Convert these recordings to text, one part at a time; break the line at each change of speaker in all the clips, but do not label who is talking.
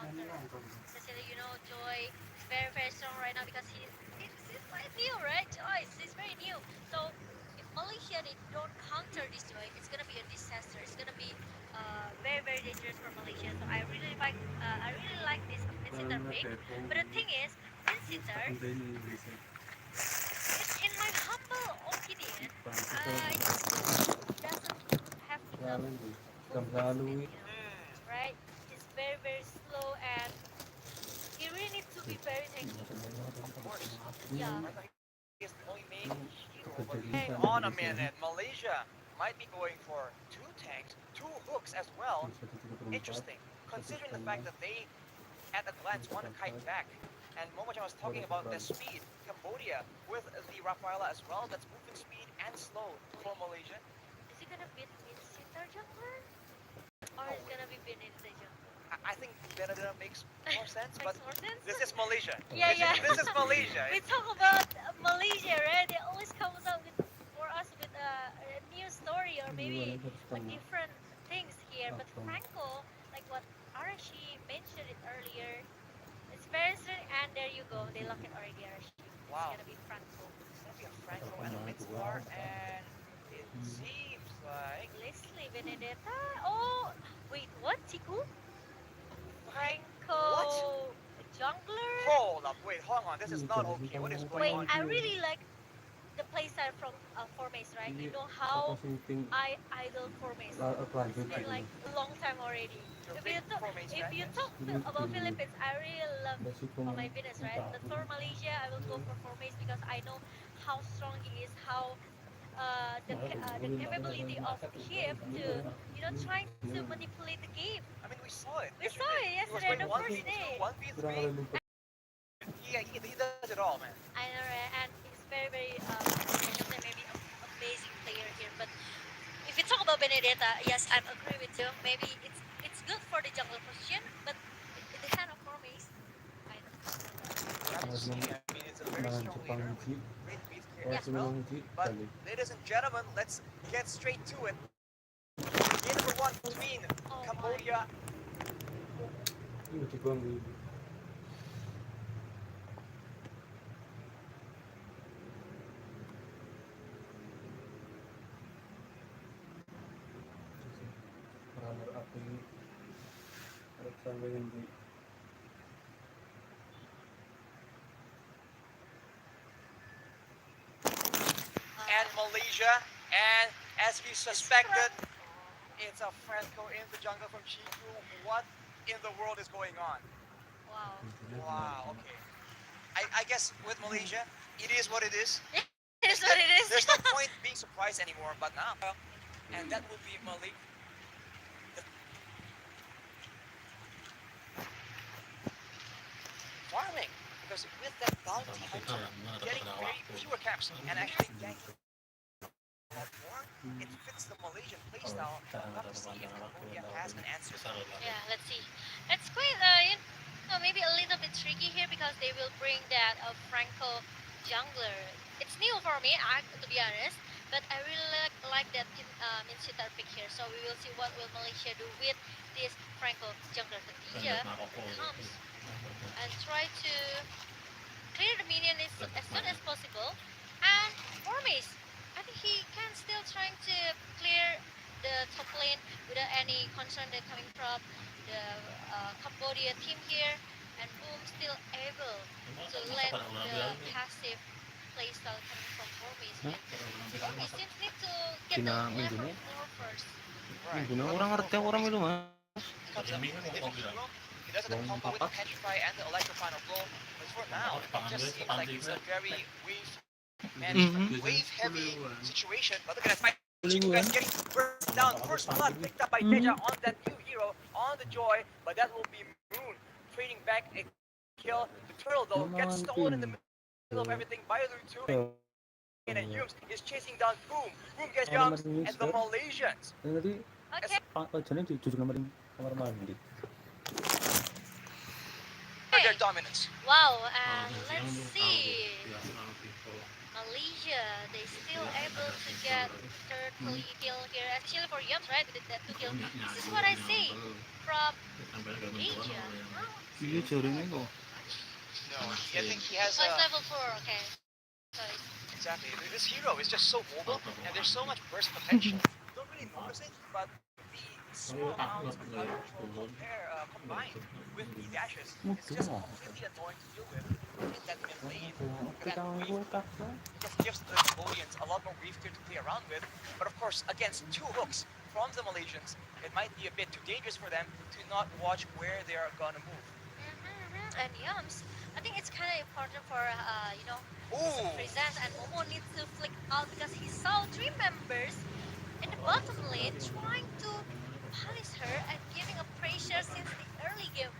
counter. Especially, Joy is very, very strong right now because he's quite new, right? Joy, he's very new. So if Malaysia they don't counter this Joy, it's gonna be a disaster. It's gonna be very, very dangerous for Malaysia. So I really like this Minsiter pick. But the thing is, Minsiter, it's in my humble opinion, he doesn't have enough movement speed, right? He's very, very slow and he really needs to be very tanky.
Of course.
Yeah.
Right now he is the only main hero, but hang
Right.
on a minute. Malaysia might be going for two tanks, two hooks as well. Interesting, considering the fact that they, at a glance, want to kite back. And Momochan was talking about the speed. Cambodia with the Rafaela as well. That's movement speed and slow for
Wait,
Malaysia.
is he gonna beat Minsiter jungler? Or
Oh
is
wait,
gonna be Benedetta jungler?
I think Benedetta makes more sense, but
Makes more sense?
this is Malaysia.
Yeah, yeah.
This is Malaysia.
We talk about Malaysia, right? They always comes up with for us with a new story or maybe a different things here. But Franco, like what Arashi mentioned it earlier, it's very soon, and there you go. They lock it already, Arashi. It's
Wow,
gonna be Franco.
it's gonna be a Franco and a Midstar, and it seems like
Leslie Benedetta. Oh, wait, what? Tiku?
wait, what?
Franco jungler?
Hold up, wait, hold on. This is not okay. What is going
Wait,
on
I
here?
really like the playstyle from Formace, right? You know how I idol Formace. It's been like a long time already.
You're a
If
big
you talk,
Formation
if
fan,
you
yes?
talk about Philippines, I really love oh my goodness, right? But for Malaysia, I will go for Formace because I know how strong he is, how the capability of him to trying to manipulate the game.
I mean, we saw it
We saw
yesterday.
it
He was
yesterday on
going
the first
1v2,
day.
1v3. He does it all, man.
I know, right? And he's very, very, I can say maybe amazing player here. But if you talk about Benedetta, yes, I agree with you. Maybe it's good for the jungle position, but in the kind of formace, I
We have to see. I mean, it's a very strong leader with great base clear as
yeah.
well. But, ladies and gentlemen, let's get straight to it. Game number one between
Oh my.
Cambodia. And Malaysia. And as we
It's
suspected,
Franco.
it's a Franco in the jungle from Chiku. What in the world is going on?
Wow.
Wow, okay. I guess with Malaysia, it is what it is.
It is what it is.
There's no point being surprised anymore, but now, and that will be Malik. The farming, because with that bounty hunter, getting very fewer caps and actually ganking a lot more, it fits the Malaysian playstyle. We'll have to see if Cambodia has an answer.
Yeah, let's see. It's quite, maybe a little bit tricky here because they will bring that Franco jungler. It's new for me, to be honest, but I really like that Minsita pick here. So we will see what will Malaysia do with this Franco jungler. Khadija comes and try to clear the minion as soon as possible. And Formis, I think he can still trying to clear the top lane without any concern that coming from the Cambodia team here. And Boom still able to let the passive playstyle coming from Formis. And Formis seems need to get the level 4 first.
Right. Level 4 for Mason comes up difficult. He does have the combo with the Petrify and the Electrify on blow. But for now, it just seems like it's a very wave management, wave heavy situation. But look at that fight. Chico guys getting burned down. First blood picked up by Deja on that new hero on the Joy. But that will be Moon trading back a kill. The turtle though gets stolen in the middle of everything by Lutu. And Yums is chasing down Boom. Boom gets jumps and the Malaysians.
Okay.
Their dominance.
Wow, and let's see. Malaysia, they still able to get third kill here, especially for Yums, right? With that 2 kill. This is what I see from Legia. Oh,
Iya jarene kok.
No, I think he has
oh, it's level 4. Okay, so it's
exactly. This hero is just so mobile, and there's so much burst potential. You don't really notice it, but the small amounts of body control combined with the dashes is just completely annoying to deal with in that mid lane. Look at that wave clear. Because it gives the Cambodians a lot more wave clear to play around with. But of course, against two hooks from the Malaysians, it might be a bit too dangerous for them to not watch where they are gonna move.
and Yums. I think it's kind of important for his
Ooh!
presence, and Momo needs to flick out because he saw three members in the bottom lane trying to punish her and giving a pressure since the early game.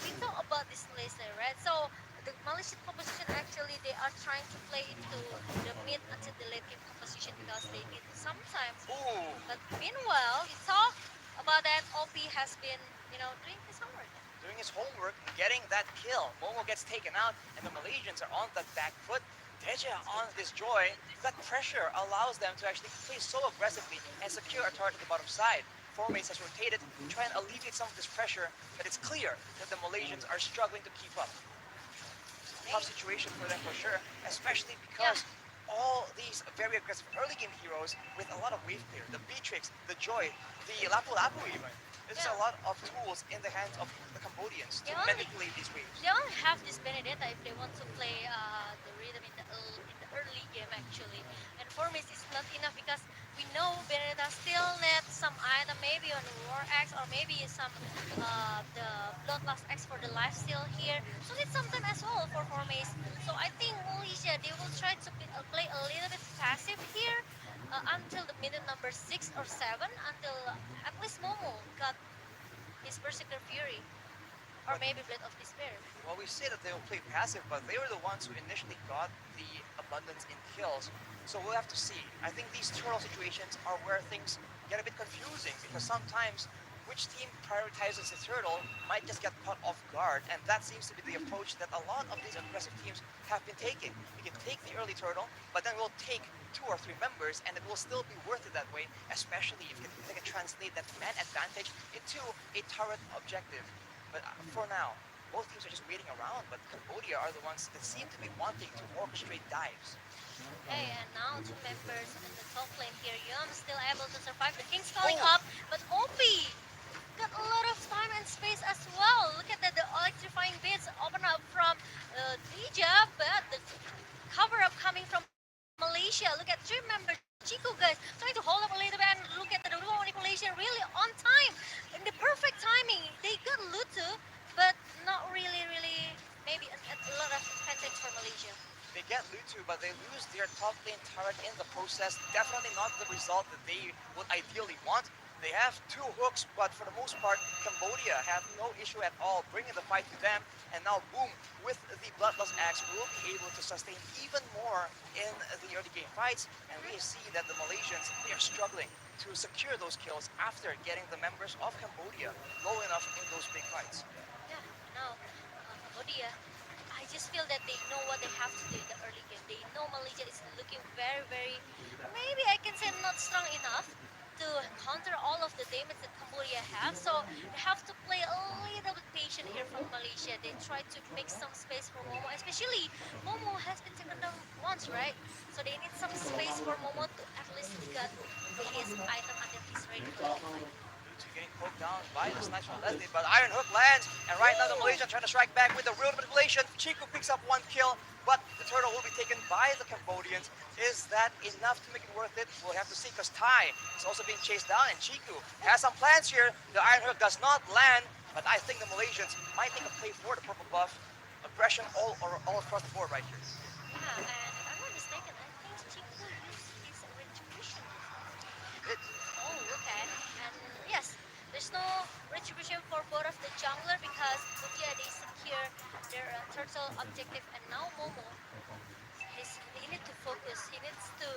We talk about this later, right? So the Malaysian composition actually they are trying to play into the mid until the late game composition because they need sometimes.
Ooh!
But meanwhile, you talk about that OP has been doing his homework.
Doing his homework, getting that kill. Momo gets taken out, and the Malaysians are on that back foot. Deja on this Joy, that pressure allows them to actually play so aggressively and secure a turret at the bottom side. Formase has rotated to try and alleviate some of this pressure, but it's clear that the Malaysians are struggling to keep up. Tough situation for them for sure, especially
Yeah,
because all these very aggressive early game heroes with a lot of wave clear, the Beatrix, the Joy, the Lapu Lapu even. This is
yeah.
a lot of tools in the hands of the Cambodians
They
to
only
manipulate these waves.
they only have this Benedetta if they want to play the rhythm in the early game actually. And for me, it's not enough because we know Benedetta still needs some item, maybe on War X or maybe some the Bloodlust X for the life steal here. So need some time as well for Formace. So I think Malaysia they will try to play a little bit passive here until the minute number 6 or 7 until at least Momo got his Berserker Fury or
But
maybe Blade of Despair.
well, we say that they will play passive, but they were the ones who initially got the abundance in kills. So we'll have to see. I think these turtle situations are where things get a bit confusing because sometimes which team prioritizes the turtle might just get caught off guard, and that seems to be the approach that a lot of these aggressive teams have been taking. We can take the early turtle, but then we'll take 2 or 3 members, and it will still be worth it that way, especially if they can translate that man advantage into a turret objective. But for now, both teams are just waiting around, but Cambodia are the ones that seem to be wanting to orchestrate dives.
Okay, and now two members in the top lane here. Yum still able to survive. The King's calling
Oh!
up, but OP got a lot of time and space as well. Look at that, the electrifying bits open up from Dija, but the cover up coming from Malaysia. Look at three members, Chico guys, trying to hold up a little bit and look at the dual manipulation really on time. In the perfect timing. They got Lutu, but not really maybe a lot of advantage for Malaysia.
They get Lutu, but they lose their top lane turret in the process. Definitely not the result that they would ideally want. They have 2 hooks, but for the most part, Cambodia have no issue at all bringing the fight to them. And now, boom, with the Bloodlust Axe, we'll be able to sustain even more in the early game fights. And we see that the Malaysians, they are struggling to secure those kills after getting the members of Cambodia low enough in those big fights.
Yeah, now Cambodia. I just feel that they know what they have to do in the early game. They know Malaysia is looking very, maybe I can say not strong enough to counter all of the damage that Cambodia have. So they have to play a little bit patient here from Malaysia. They try to make some space for Momo, especially Momo has been taken down once, right? So they need some space for Momo to at least get his item until he's ready for the big fight.
Lutu getting poked down by the snipes from Leslie, but Iron Hook lands, and right now the
Ooh.
Malaysian trying to strike back with the real manipulation. Chiku picks up 1 kill, but the turtle will be taken by the Cambodians. Is that enough to make it worth it? We'll have to see, because Tai is also being chased down, and Chiku has some plans here. The Iron Hook does not land, but I think the Malaysians might take a play for the purple buff. Aggression all across the board right here.
Yeah, and if I'm not mistaken, I think Chico used his retribution.
He did.
Oh, okay. And yes, there's no retribution for both of the jungler because Cambodia they secure their turtle objective, and now Momo he needs to focus. He needs to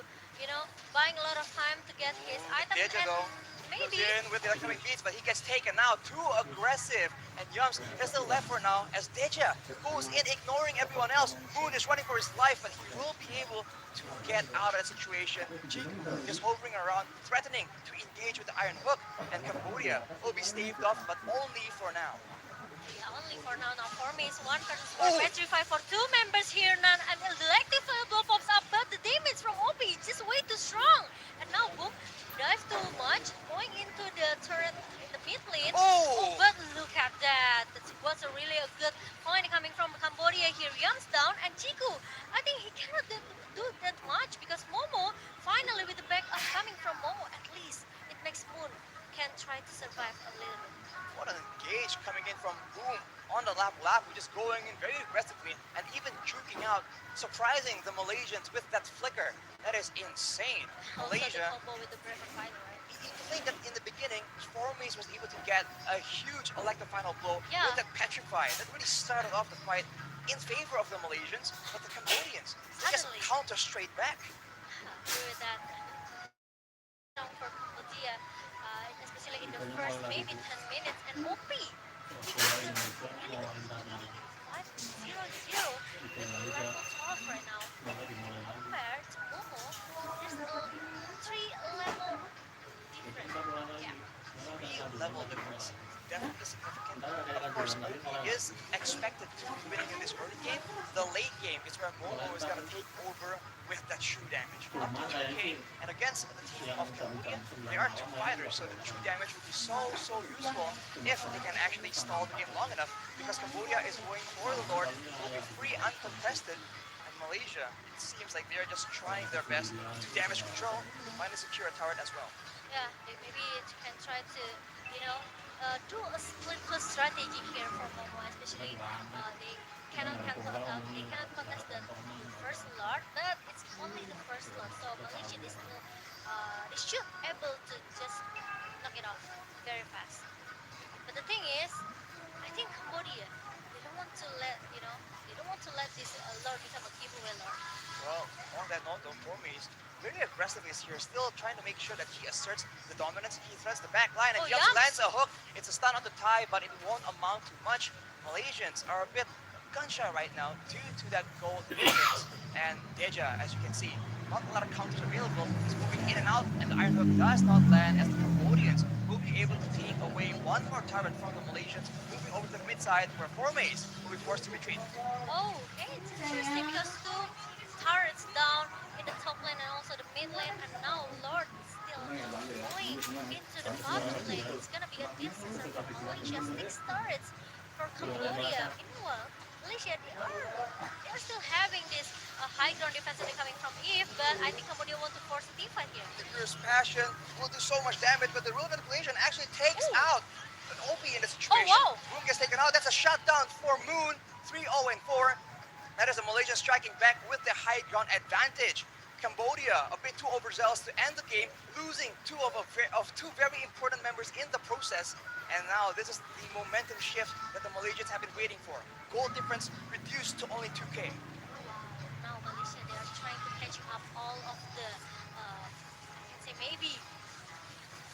buying a lot of time to get his
Ooh,
item
Deja
and
though. Goes
maybe.
in with the electronic beats, but he gets taken out. Too aggressive. And Yums is still left for now as Deja goes in, ignoring everyone else. Moon is running for his life, but he will be able to get out of that situation. Chiku just hovering around, threatening to engage with the Iron Hook, and Cambodia will be staved off, but only for now.
Yeah, only for now. Now for me, it's one versus four.
Oh!
Petrify for two members here. None and electric blow pops up, but the damage from OP is just way too strong. And now Boom dives too much, going into the turret in the mid lane. Oh,
Oh!
but look at that. That was a really a good point coming from Cambodia here. Yams down and Chiku. I think he cannot do that much because Momo finally with the backup coming from Momo at least it makes Moon can try to survive a little bit.
What an engage coming in from Boom on the lap lap, who just going in very aggressively and even juking out, surprising the Malaysians with that flicker. That is insane.
Also the
Malaysia,
combo with the Breaker Fighter, right?
you think that in the beginning, Formace was able to get a huge electro final blow
Yeah.
with that Petrify. That really started off the fight in favor of the Malaysians, but the Cambodians, they just
Suddenly,
counter straight back.
agree with that. Strong for Cambodia, especially in the first maybe 10 minutes. And OP, he got the really easy 5-0-0 with level 12 right now. Compared to Momo, there's a 3 level difference. Yeah.
Three-level difference. Definitely significant. Of course, OP is expected to be winning in this early game. The late game is where Momo is going to take over with that true damage. Up to 2k, and against the team of Cambodia, they are two fighters, so the true damage will be so useful if they can actually stall the game long enough, because Cambodia is going for the Lord, will be free uncontested, and Malaysia, it seems like they're just trying their best to damage control, finally secure a turret as well.
Yeah, they maybe can try to, you know, do a split push strategy here for Momo, especially they cannot contest the first lot, but it's only the first lot, so Malaysian is still they should able to just knock it off very fast. But the thing is, I think Cambodia they don't want to let they don't want to let this lord become a giveaway lord.
Well, on that note, though, Formis very aggressively is here, still trying to make sure that he asserts the dominance. He threats the back line and
Oh,
Yums lands
Yums!
a hook. It's a stun on the tie, but it won't amount to much. Malaysians are a bit gun-shy right now due to that gold difference. And Deja, as you can see, not a lot of counters available. He's moving in and out, and the Iron Hook does not land as the Cambodians will be able to take away one more turret from the Malaysians, moving over to the mid side where Formace will be forced to retreat.
Oh, okay, it's interesting because two turrets down in the top lane and also the mid lane, and now Lord is still going into the bottom lane. It's gonna be a disaster for Malaysia. Six turrets for Cambodia. Meanwhile, Malaysia they are still having this high ground defensively coming from Eve, but I think Cambodia want to force a team fight here.
The Fierce Passion will do so much damage, but the Rule of Manipulation actually takes
Ooh.
out an OP in the
Oh
situation.
wow!
Moon gets taken out. That's a shutdown for Moon. 3-0 and 4. That is a Malaysian striking back with the high ground advantage. Cambodia a bit too overzealous to end the game, losing of two very important members in the process. And now this is the momentum shift that the Malaysians have been waiting for. Goal difference reduced to only 2k.
Now Malaysia they are trying to catch up all of the I can say maybe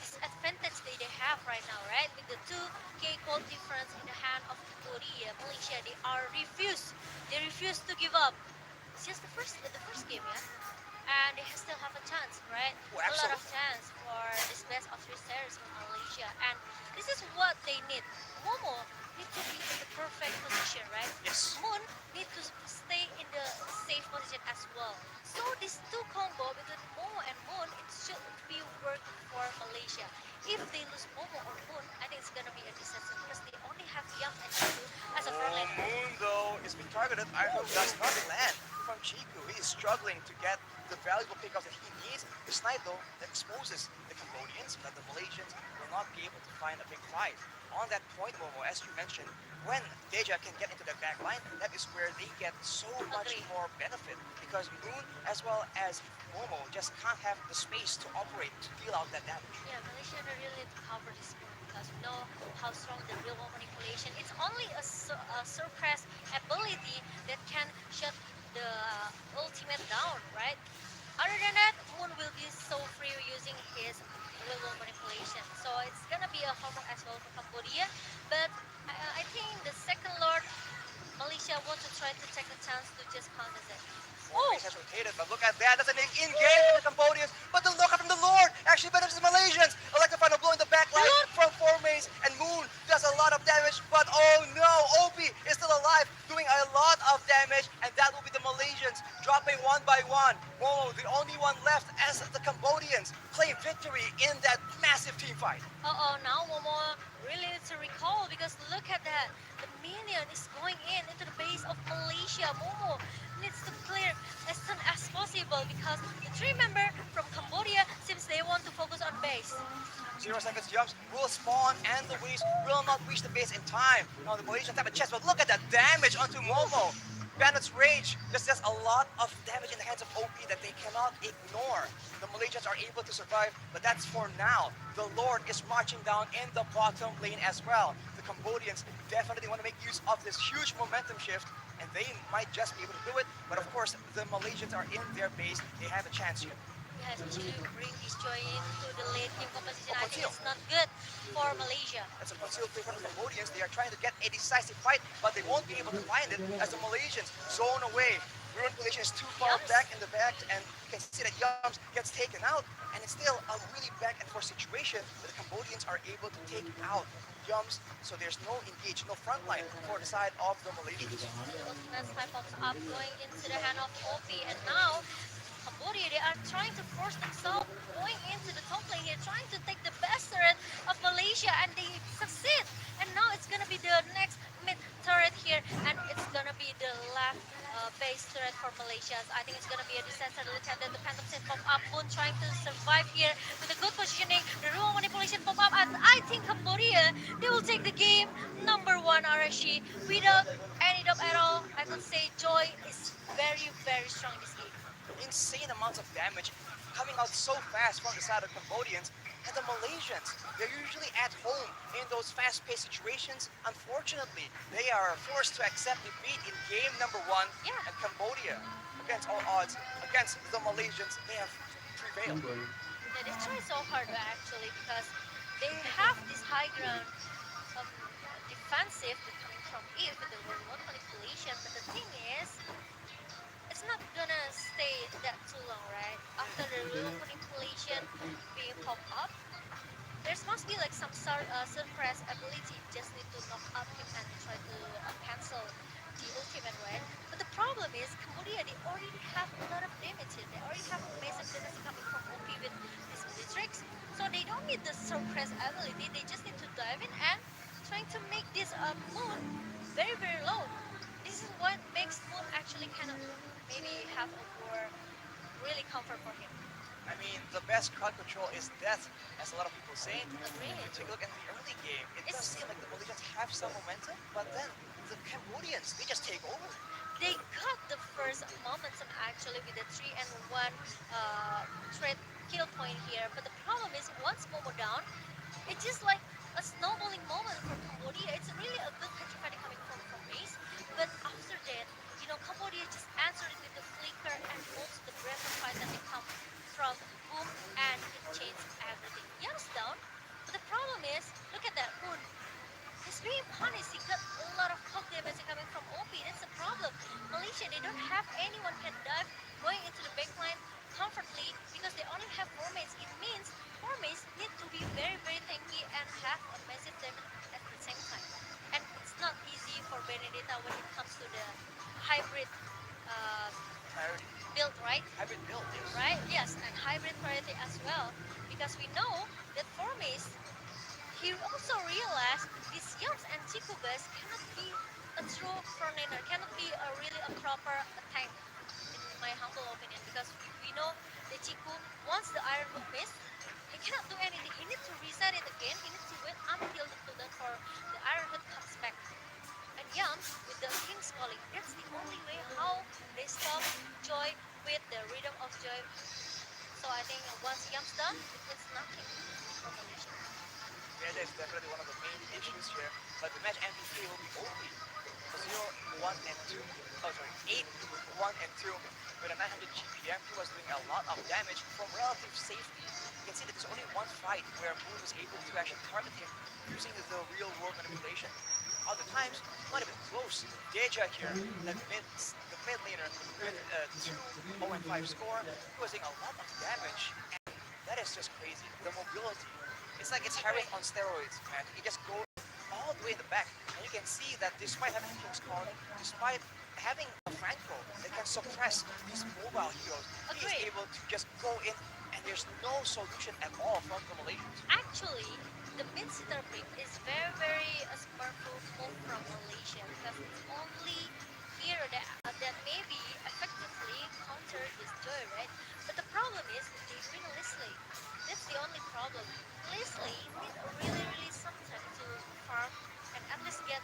disadvantage they have right now, right? With the 2k gold difference in the hand of Cambodia, Malaysia they refuse to give up. It's just the first game, yeah, and they still have a chance, right?
Oh,
A lot of
absolutely.
chance for this best of three series for Malaysia, and this is what they need. Momo need to be in the perfect position, right?
Yes.
Moon need to stay in the safe position as well. So this two combo between Momo and Moon, it should be working for Malaysia. If they lose Momo or Moon, I think it's gonna be a disaster because they only have Yams and Chiku as a front
Oh,
laner.
Moon, though, is being targeted. Iron Hook does not land from Chiku. He is struggling to get the valuable pickups that he needs. The snipe, though, that exposes the Cambodians, but the Malaysians will not be able to find a big fight. On that point, Momo, as you mentioned, when Deja can get into the back line, that is where they get so much
Agree.
more benefit, because Moon as well as Momo just can't have the space to operate to deal out that damage.
Yeah, Malaysia they really need to cover this point because we know how strong the real world manipulation. It's only a suppress ability that can shut the ultimate down, right? Other than that, Moon will be so free using his real world manipulation. So it's gonna be a homework as well for Cambodia. But I think the second Lord Malaysia want to try to take the chance to just counter it. Oh!
Four has rotated, but look at that. That's an in-game for the Cambodians. But the look from the Lord actually benefits the Malaysians. Electrify blow in the back
The
line
Lord!
from four mains, and Moon does a lot of damage. But oh no, Opie is still alive, doing a lot of damage, and that will be the Malaysians dropping one by one. Whoa, the only one left as the Cambodians claim victory in that massive team fight.
Uh-oh, now Momo really needs to recall because look at that. The minion is going in into the base of Malaysia. Momo needs to clear as soon as possible because the three member from Cambodia seems they want to focus on base.
0 seconds jumps will spawn, and the waves will not reach the base in time. Now the Malaysians have a chance, but look at that damage onto Momo. Bandit's Rage just does a lot of damage in the hands of OP that they cannot ignore. The Malaysians are able to survive, but that's for now. The Lord is marching down in the bottom lane as well. The Cambodians definitely want to make use of this huge momentum shift, and they might just be able to do it. But of course, the Malaysians are in their base. They have a chance here.
Yes, to bring this joy into the late game composition,
Oh,
I think
Conceal.
it's not good for Malaysia.
That's a concealed play from the Cambodians. They are trying to get a decisive fight, but they won't be able to find it as the Malaysians zone away. Ruined Collision is too far
Yums.
back in the back, and you can see that Yums gets taken out, and it's still a really back and forth situation that the Cambodians are able to take out Yums, so there's no engage, no front line for the side of the Malaysians.
The ultimate spy pops up going into the hand of OP, and now Cambodia, they are trying to force themselves going into the top lane here, trying to take the best turret of Malaysia, and they succeed. And now it's gonna be the next mid turret here, and it's gonna be the left base turret for Malaysia. So I think it's gonna be a disaster. Look at that, the Phantom Sin pop up, Moon trying to survive here with a good positioning. The Rumo manipulation pop up, and I think Cambodia, they will take the game number one, Arashi, without any doubt at all. I could say Joy is very, very strong in this game.
Insane amounts of damage coming out so fast from the side of Cambodians. And the Malaysians, they're usually at home in those fast-paced situations. Unfortunately, they are forced to accept defeat in game number one.
Yeah.
And Cambodia, against all odds, against the Malaysians, they have prevailed.
Yeah, they try so hard actually because they have this high ground um, defensive that coming from it with the remote manipulation. But the thing is, it's not gonna stay that too long, right? After the remote manipulation being popped up, there must be like some suppress ability. Just need to knock out him and try to cancel the ultimate, right? But the problem is Cambodia, they already have a lot of damage here. They already have massive damage coming from OP with this Matrix. So they don't need the suppress ability. They just need to dive in and trying to make this Moon very very low. This is what makes Moon actually cannot maybe have a more really comfort for him.
I mean, the best crowd control is death, as a lot of people say. If you
Agreed.
take a look at the early game, it does
It's
seem like the Malaysians have some momentum, but then the Cambodians, they just take over.
they got the first momentum actually with the 3 and 1 trade kill point here. But the problem is once Momo down, it's just like a snowballing moment for Cambodia. It's really a good country fighting coming from base. But after that, Cambodia just answered it with the flicker and moves the breath of fire that they come from Boom, and it changed everything. Yam's down, but the problem is, look at that Moon. He's being punished. He got a lot of cock damage coming from OP. That's the problem. Malaysia, they don't have anyone can dive going into the backline comfortably because they only have four mates. It means four mates need to be very, very tanky and have a massive damage at the same time. And it's not easy for Benedetta when it comes to the hybrid um,
Priority.
build, right?
Hybrid build, yes.
Right? Yes, and hybrid priority as well. Because we know that for mates, he also realized these Yums and Chikubas cannot be a true frontliner, cannot be a really a proper tank, in my humble opinion. Because we know the Chiku, once the Iron Hook missed, he cannot do anything. He needs to reset it again. He needs to wait until the cooldown for the Iron Hood comes back. And Yums, with the King's Calling, that's the only way how they stop Joy with the Rhythm of Joy. So I think once Yums done, it means nothing for Malaysia.
Yeah, that's definitely one of the main issues here. But the match MVP will be OP. 0, 1, and 2. Oh, sorry, 8, 1, and 2. With a 900 GPM, he was doing a lot of damage from relative safety. you can see that there's only one fight where Moon was able to actually target him using the real world manipulation. Other times, not even close. Deja here, the mid laner with a 2-0-5 score, causing a lot of damage. That is just crazy. The mobility. It's like it's Harith
Agree.
on steroids, man. He just goes all the way in the back. And you can see that despite having King's Calling, despite having a Franco that can suppress these mobile heroes, he is
Agree.
able to just go in and there's no solution at all from the Malaysians.
Actually, the mid-sitter pick is very, very a smartful move from Malaysia because it's only hero that maybe effectively counter this Joy, right? But the problem is they bring Leslie. That's the only problem. Leslie need a really, really some time to farm and at least get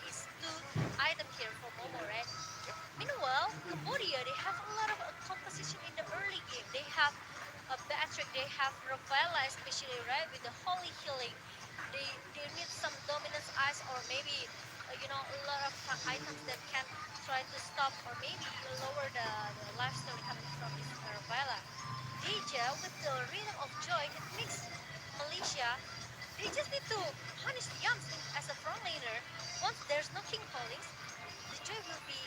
his two item here for Momo, right?
Yep.
Meanwhile, Cambodia, they have a lot of composition in the early game. They have Patrick, they have Ravella especially, right, with the holy healing. They need some dominance eyes or maybe a lot of items that can try to stop or maybe lower the lifesteal coming from this Ravella. Deja with the rhythm of joy, it makes Malaysia. They just need to punish Yams as a front laner. Once there's no king callings, the joy will be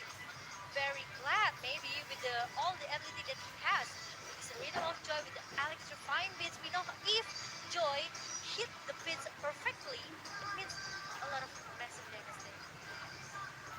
very glad maybe with all the ability that he has with his rhythm of joy with the electrifying beats. We know if joy hit the beats perfectly, it means a lot of massive damage there.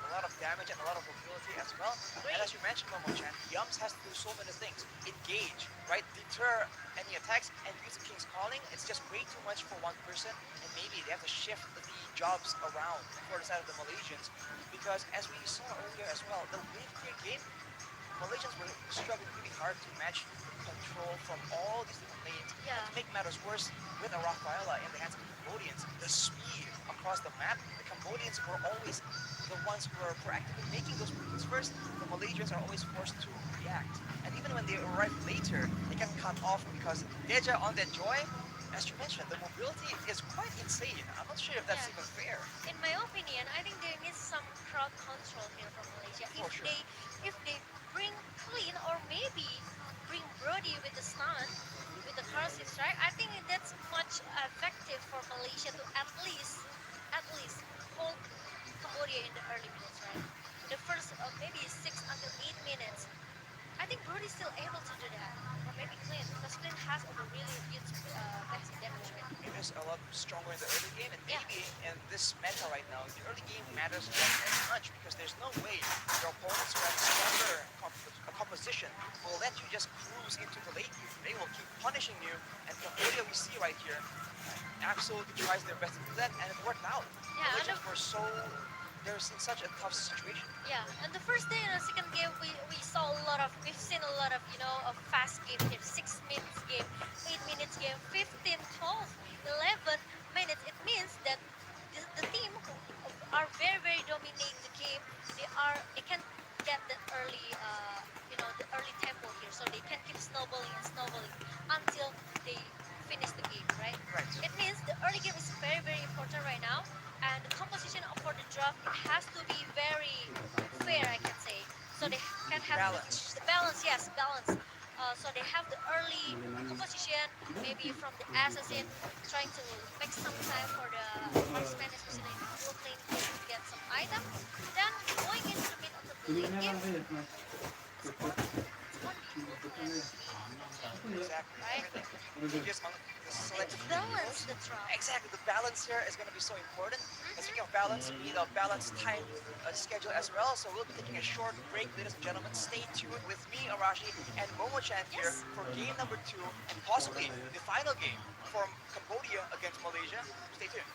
A lot of damage and a lot of mobility as well. And
Agree.
as you mentioned, Momo-chan, Yums has to do so many things. Engage, right? Deter any attacks and use the King's Calling. It's just way too much for one person. And maybe they have to shift the jobs around for the side of the Malaysians. Because as we saw earlier as well, the wave clear game Malaysians were struggling really hard to match the control from all these different lanes. And
Yeah.
to make matters worse, with a Rafaela in the hands of the Cambodians, the speed across the map, the Cambodians were always the ones who were proactively making those movements first. The Malaysians are always forced to react. And even when they arrive later, they get cut off because Deja on that joy, as you mentioned, the mobility is quite insane. I'm not sure if that's
Yeah.
even fair.
In my opinion, I think there needs some crowd control here from Malaysia.
For sure.
If they bring clean or maybe bring Brody with the stun with the cursive strike, I think that's much effective for Malaysia to at least hold Cambodia in the early minutes, right? In the first maybe 6 until 8 minutes, I think Brody's still able to do that, or maybe Clean because Clean has a really huge basic damage, right?
It is a lot stronger in the early game, and
Yeah,
maybe in this meta right now, the early game matters just as much because there's no way your opponents who have stronger composition will let you just cruise into the late game. They will keep punishing you, and Cambodia we see right here absolutely tries their best to do that, and it worked out.
yeah, and
Malaysians were they're in such a tough situation.
yeah, and the first day and the second game, we've seen a lot of a fast game here, 6 minutes game, 8 minutes game, 15, 12, 11 minutes. It means that the team who are very very dominate the game, they can get the early tempo here, so they can keep snowballing and snowballing until they finish the game, right?
Right.
It means the early game is very very important right now, and the composition for the draft, it has to be very fair, I can say. So they can have
Balance.
the balance, yes, balance. So they have the early composition, maybe from the assassin trying to make some time for the marksman, especially in the blue lane here to get some item. Then going into the mid until the late game, it's on the opponent to be
Exactly.
right.
Everything. Hinges on the
And to
selected
balance
heroes.
the draft.
Exactly. The balance here is going to be so important. And speaking of
Hmm.
balance, we need a balanced time schedule as well. So we'll be taking a short break, ladies and gentlemen. Stay tuned with me, Arashi, and Momo-chan here
Yes.
for game number 2 and possibly the final game from Cambodia against Malaysia. Stay tuned.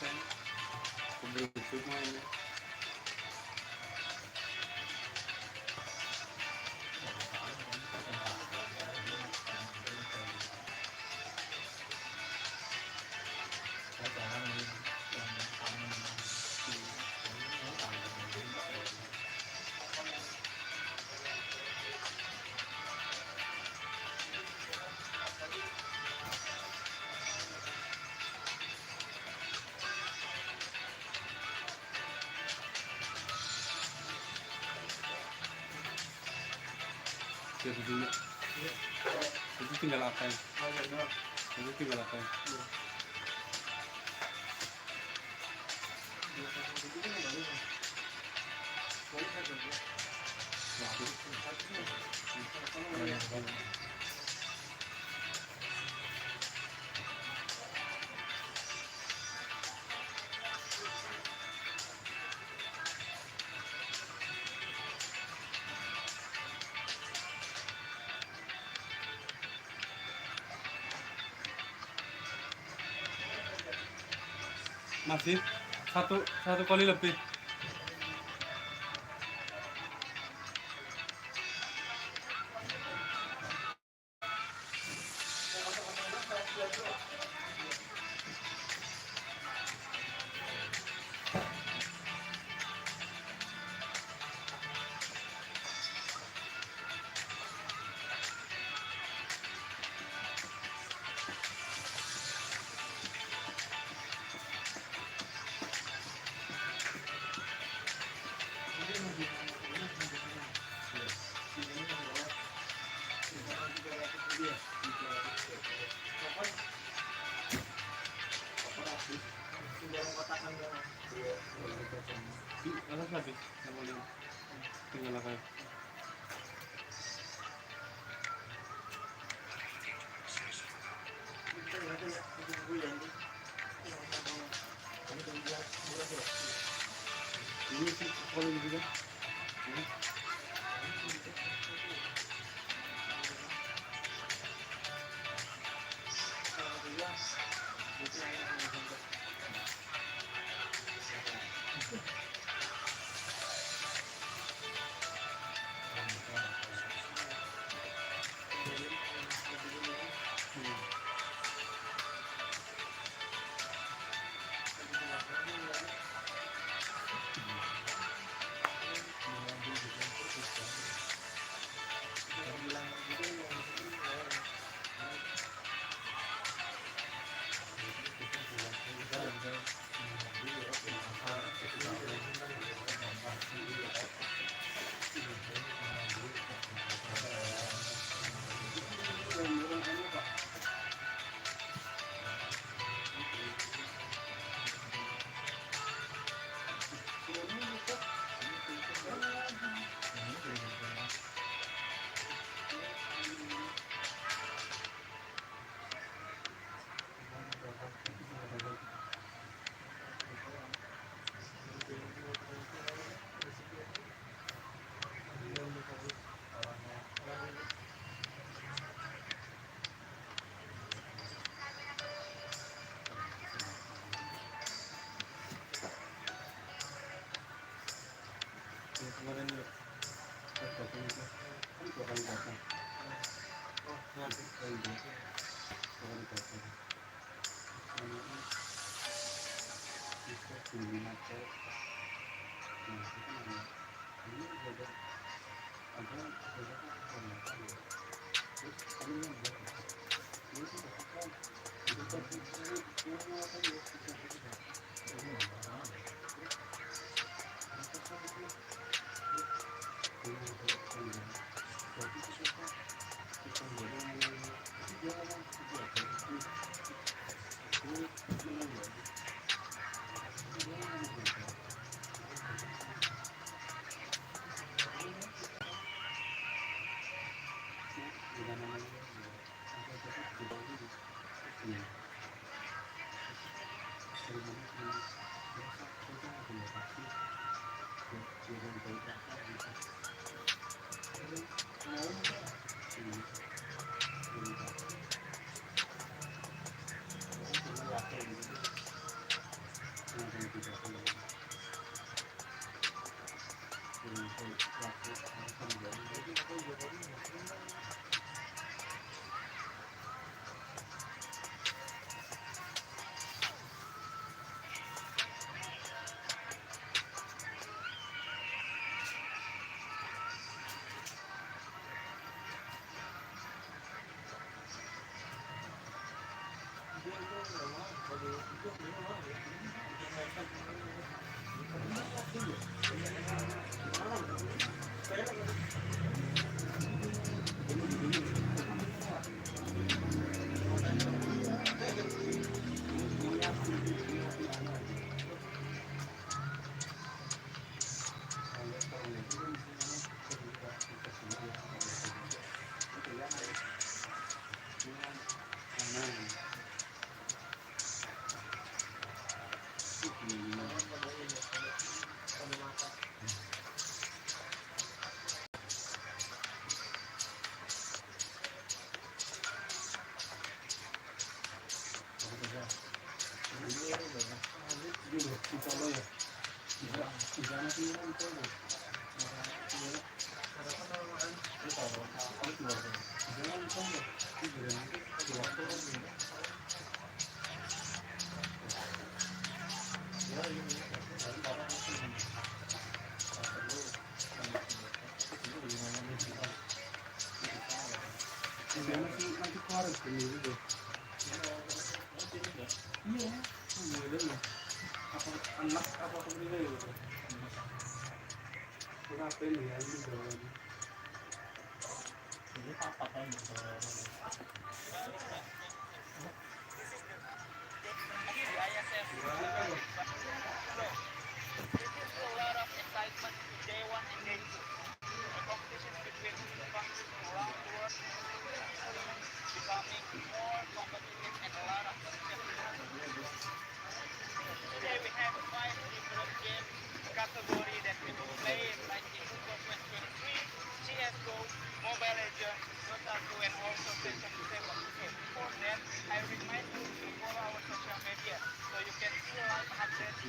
Thank you.
Pembentuk mainnya. Jadi dulu itu tinggal apa ya? Itu tinggal apa ya? Masih satu kali lebih. Alas habis sama dia. Tinggal apa? Ini sih kalau juga. Kemarin dua kali datang. Nanti keluar ini gitu. Iya, iya. Apa anak apa pemilih gitu. Kenapa ini ya ini bawaan.
Actually, ISF 14TH. So, this is a lot of excitement in day one and day two. The competition between countries around the world becoming more competitive and a lot of competition. Today we have five different game category that we will play like in Uper 2023, CSGO, Mobile Legends, Dota 2 and also Tekken 7. So before that, I remind you to follow our social media so you can see live updates,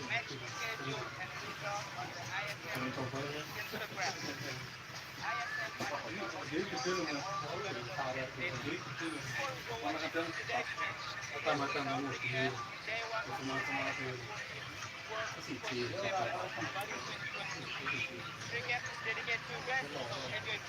match schedule and results on the ISF Instagram. ISF underscore
Jadi
official
kecil
and
mas.
also social media daily.
Jadi kecil.
Before we go
Mana
watching
kadang
today's match, it is
mata-mata
without
kamu
regret.
sendiri.
Day one of the
Semangat
ISF
itu.
14 World
Sisi.
Esports Championship Bali 2022. Breaket is dedicated to you guys, so enjoy this match.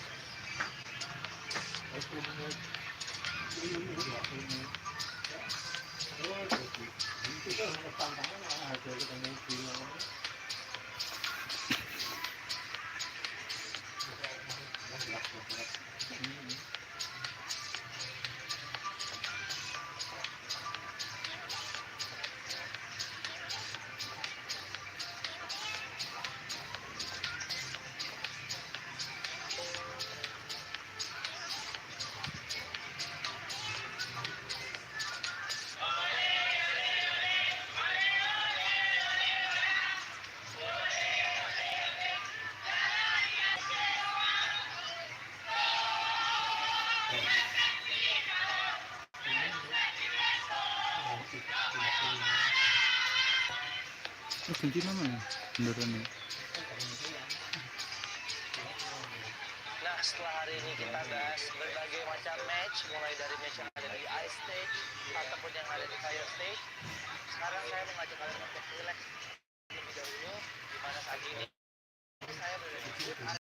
Ganti nama ya, beneran ya.
Nah, setelah hari ini kita bahas berbagai macam match, mulai dari match yang ada di ice stage ataupun yang ada di fire stage. Sekarang saya mengajak kalian untuk relax lebih dahulu, di mana saat ini saya berada di booth area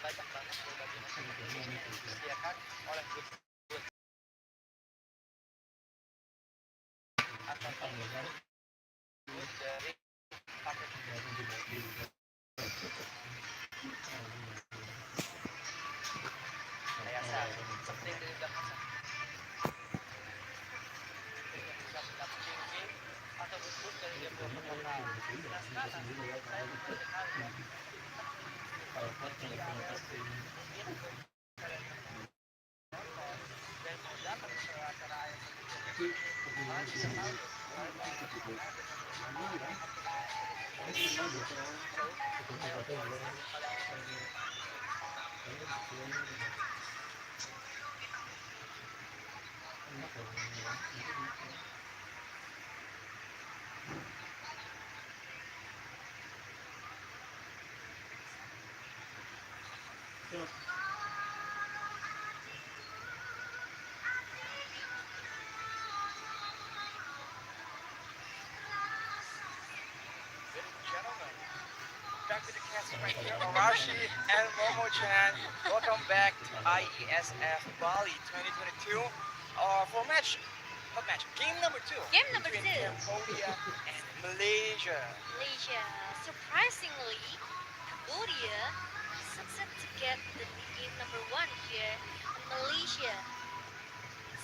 banyak banget berbagai macam aplikasi yang disediakan oleh booth ataupun booth dari paket yayasan seperti yang dari belakang saya. Bisa mendapat game atau booth dari developer lokal. Nah, sekarang saya mengajak kalian jika Anda ingin kalian nonton dan mau datang ke acara ISF ini, kalian bisa tahu kalian mau Ladies and gentlemen, back to the casting right here, Arashi and Momo-chan. Welcome back to IESF Bali 2022. For match Top match. Game number two
Game number
between
two.
Cambodia and Malaysia.
Malaysia. Surprisingly, Cambodia succeed to get the game number one here, and Malaysia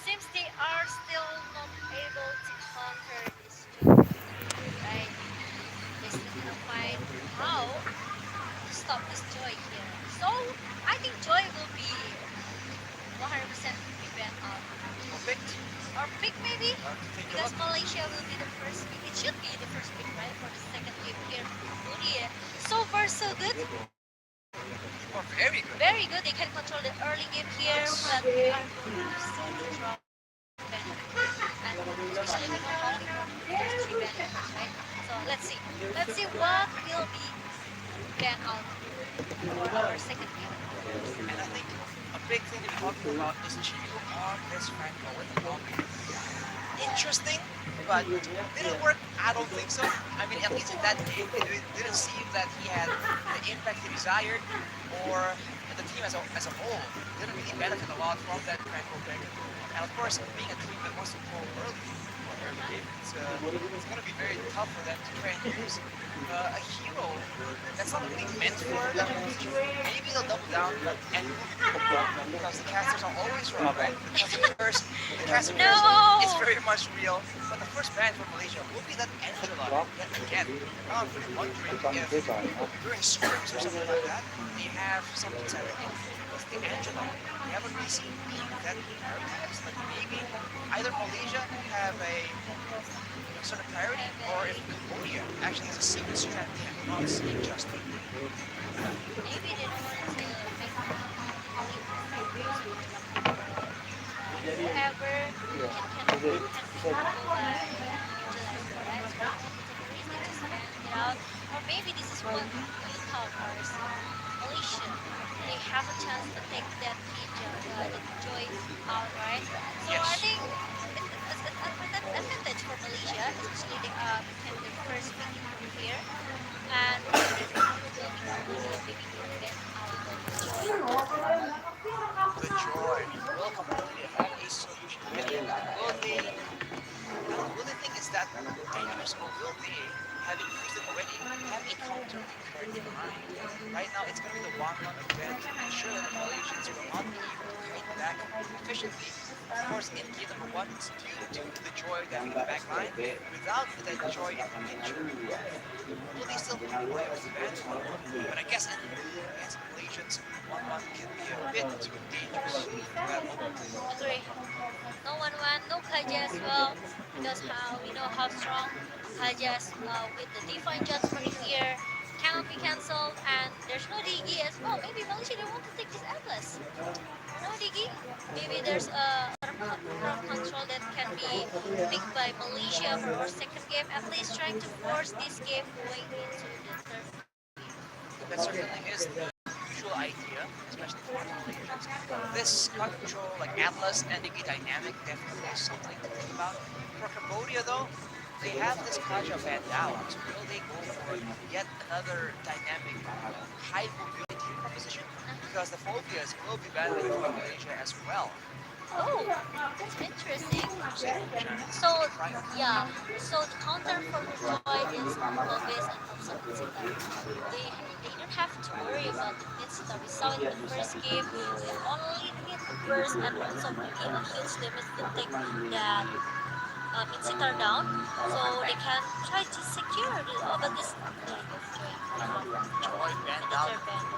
seems they are still not able to conquer this joy, right? They still cannot find how to stop this joy here. So I think joy will be 100% be banned out.
Or picked.
Or pick maybe,
To take a
because
look.
Malaysia will be the first pick. It should be the first pick, right, for the second game here for Cambodia. So far, so good.
Or very good.
Very good. They can control the early game here,
Yes.
but they are going to see the drop ban. And especially we know how important the first three ban is, right? So let's see. Let's see what will be banned out for our second game.
And I think a big thing to be talking about is Chico on this Franco with Colombia. Interesting, but didn't work. I don't think so. I mean, at least in that game, it didn't seem that he had the impact he desired, or the team as a whole didn't really benefit a lot from that Franco pick. And of course, being a team that wants to go early for an early game, it's going to be very tough for them to try and use a hero that's not really meant for that position. Maybe they'll double down and move it because the casters are always wrong, right? The caster curse is
No!
very much real. But the first ban for Malaysia will be that Angela yet again. Now I'm really wondering if during scrims or something like that, they have something set in. Because the Angela, we haven't really seen being that prioritized. Like maybe either Malaysia have a sort of priority, or if Cambodia actually has a secret strand they have not seen just yet.
Maybe they don't want to make whoever can go by neutralize it, right? So they don't want to take a risk, they just ban it out. Or maybe this is what we thought first. Malaysia, they have a chance to take that the joy out, right? So I
Yes.
think it's an advantage for Malaysia, especially they became the first pick in group here. And maybe will be Cambodia maybe get out of the joy.
The joy. Will Cambodia have a solution ready? Will they I don't know, will they think it's that dangerous, or will they, having used it already, have a counterfeit card in mind? Right now, it's going to be the 1-1 event to ensure that the Malaysians will not be able to fight back efficiently. Of course, in game number one, it's due to the Joy defending the back line. Without that Joy in the picture, will they still be able to defend? But I guess against the Malaysians, 1-1 can be a bit too dangerous for that moment.
Agree. No one won, no Kaja as well, because how we know how strong Kajas with the Divine Judgment here cannot be cancelled, and there's no Digi as well. Maybe Malaysia they want to take this Atlas. No Digi. Maybe there's a crown control that can be picked by Malaysia for our second game, at least trying to force this game going into the third game.
That certainly is the usual idea, especially for the Malaysians. This cut control, like Atlas ending a dynamic, definitely is something to think about. For Cambodia, though, they have this Kaja banned out. Will they go for yet another dynamic, high mobility proposition?
Uh-huh.
Because the phobias will be banned for Malaysia as well.
Oh, that's interesting.
So, chance
So
to try it.
yeah, so the counter for the joy is all based on also Minsita. They don't have to worry about the Minsita. We saw it in the first game. They only need to burst and also be a huge damage to take that Minsita down, so they can try to secure the. Oh, but this there you go, joy
Joy
and
banned
the
out.
third band.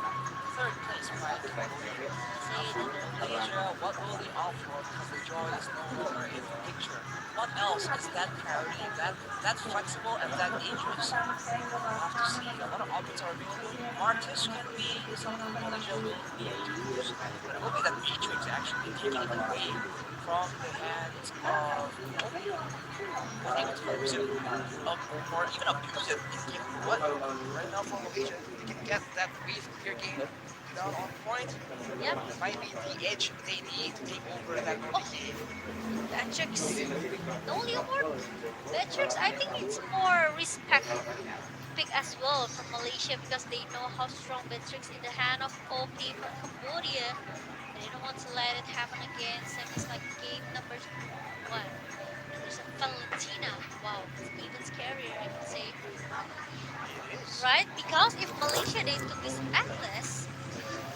Third place by Cambodia.
Let's say
Now
the
for
third band.
Malaysia, what will they offer because the joy is no longer in the picture? What else is that priority, that flexible and that dangerous? We'll have to see. A lot of options are available. Martis can be something Malaysia will be able to use, but it will be that Matrix actually taking it away from the hands of Cambodia. Unable to use it, or even abuse it in game number one. Right now for Malaysia, they can get that wave clear game down on point.
Yep.
Might be the edge they need to take over that
Oh,
early game.
Beatrix. No Leopard. Beatrix, I think it's more respect pick as well from Malaysia because they know how strong Beatrix in the hand of OP from Cambodia. They don't want to let it happen again, same as like game number one. Valentina. Wow, it's even scarier, I could say.
It is.
Right? Because if Malaysia they took this Atlas,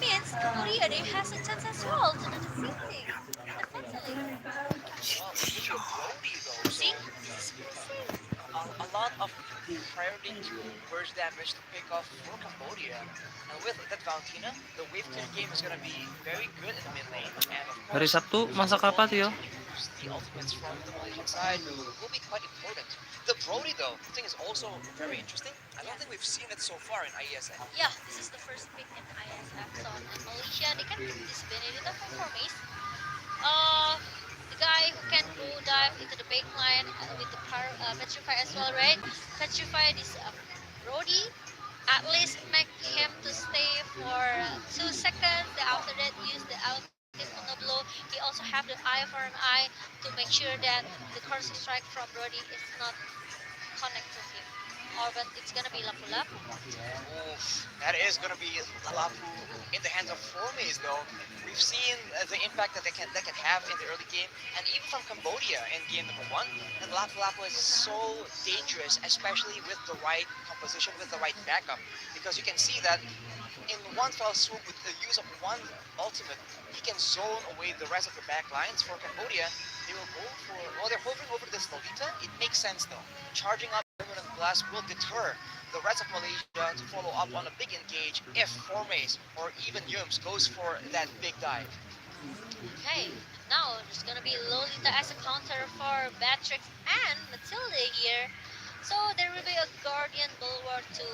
means Cambodia they has a chance as well to do the same thing. Definitely.
Well, it will be a Brody though, so
See? This is crazy.
a lot of priority to burst damage to pick off for Cambodia. And with that Valentina, the wave clear game is going to be very good in the mid lane. And of
Hari
course,
Sabtu
the
masak apa
ability
Tio?
to use the ultimates from the Malaysian side will be quite important. The Brody though, I think is also very interesting. I don't think
Yes.
we've seen it so far in IESF.
Yeah, this is the first pick in ISF. So in Malaysia they can pick this Benedetta from Formis. Uh, the guy who can go dive into the backline with the Petrify as well, right? Petrify this Brody. At least make him to stay for 2 seconds. Then after that, use the ultimate Blow. He also have the eye for an eye to make sure that the curse strike from Brody is not connect to him. Or but it's gonna be Lapu Lapu.
Oof, that is going to be Lapu in the hands of Formes, though. We've seen the impact that they can have in the early game, and even from Cambodia in game number one. And Lapu Lapu is so dangerous, especially with the right composition, with the right backup, because you can see that in one fell swoop with the use of one ultimate, he can zone away the rest of the back lines. For Cambodia, they will go for, well, they're hovering over this Lolita. It makes sense though. Charging up Permanent Blast will deter the rest of Malaysia to follow up on a big engage if Formes or even Yums goes for that big dive.
Okay, now there's gonna be Lolita as a counter for Batrix and Matilda here. So there will be a Guardian Bulwark to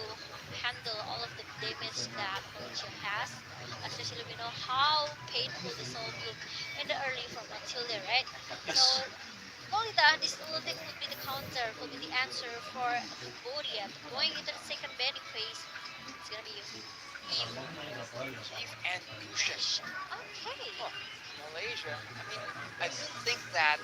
handle all of the damage that Malaysia has. Especially we know how painful the soul look in the early from Matilda, right? So
Yes.
Lolita, this ultimate would be the counter, would be the answer for Cambodia. Going into the second banning phase, it's gonna be Eve.
Eve and Kushan.
Okay.
Huh. Malaysia. I mean, I didn't think that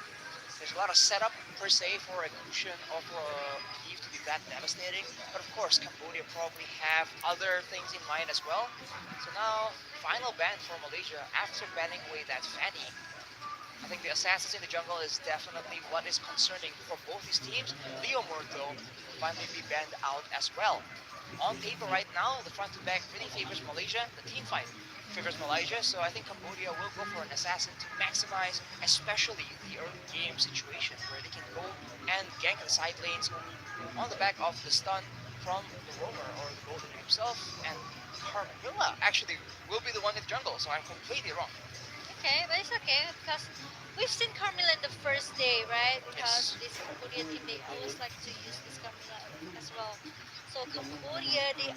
there's a lot of setup per se for a Kushan or for a Eve to be that devastating. But of course, Cambodia probably have other things in mind as well. So now, final ban for Malaysia after banning away that Fanny. I think the assassins in the jungle is definitely what is concerning for both these teams. Leo Murto will finally be banned out as well. On paper right now, the front to back really favors Malaysia. The team fight favors Malaysia, so I think Cambodia will go for an assassin to maximize, especially the early game situation where they can go and gank the side lanes on the back of the stun from the roamer or the golden himself. And Carmilla actually will be the one in the jungle, so I'm completely wrong.
Okay, but it's okay because we've seen Carmilla in the first day, right? Because
Yes.
this Cambodia team they always like to use this Carmilla as well. So Cambodia they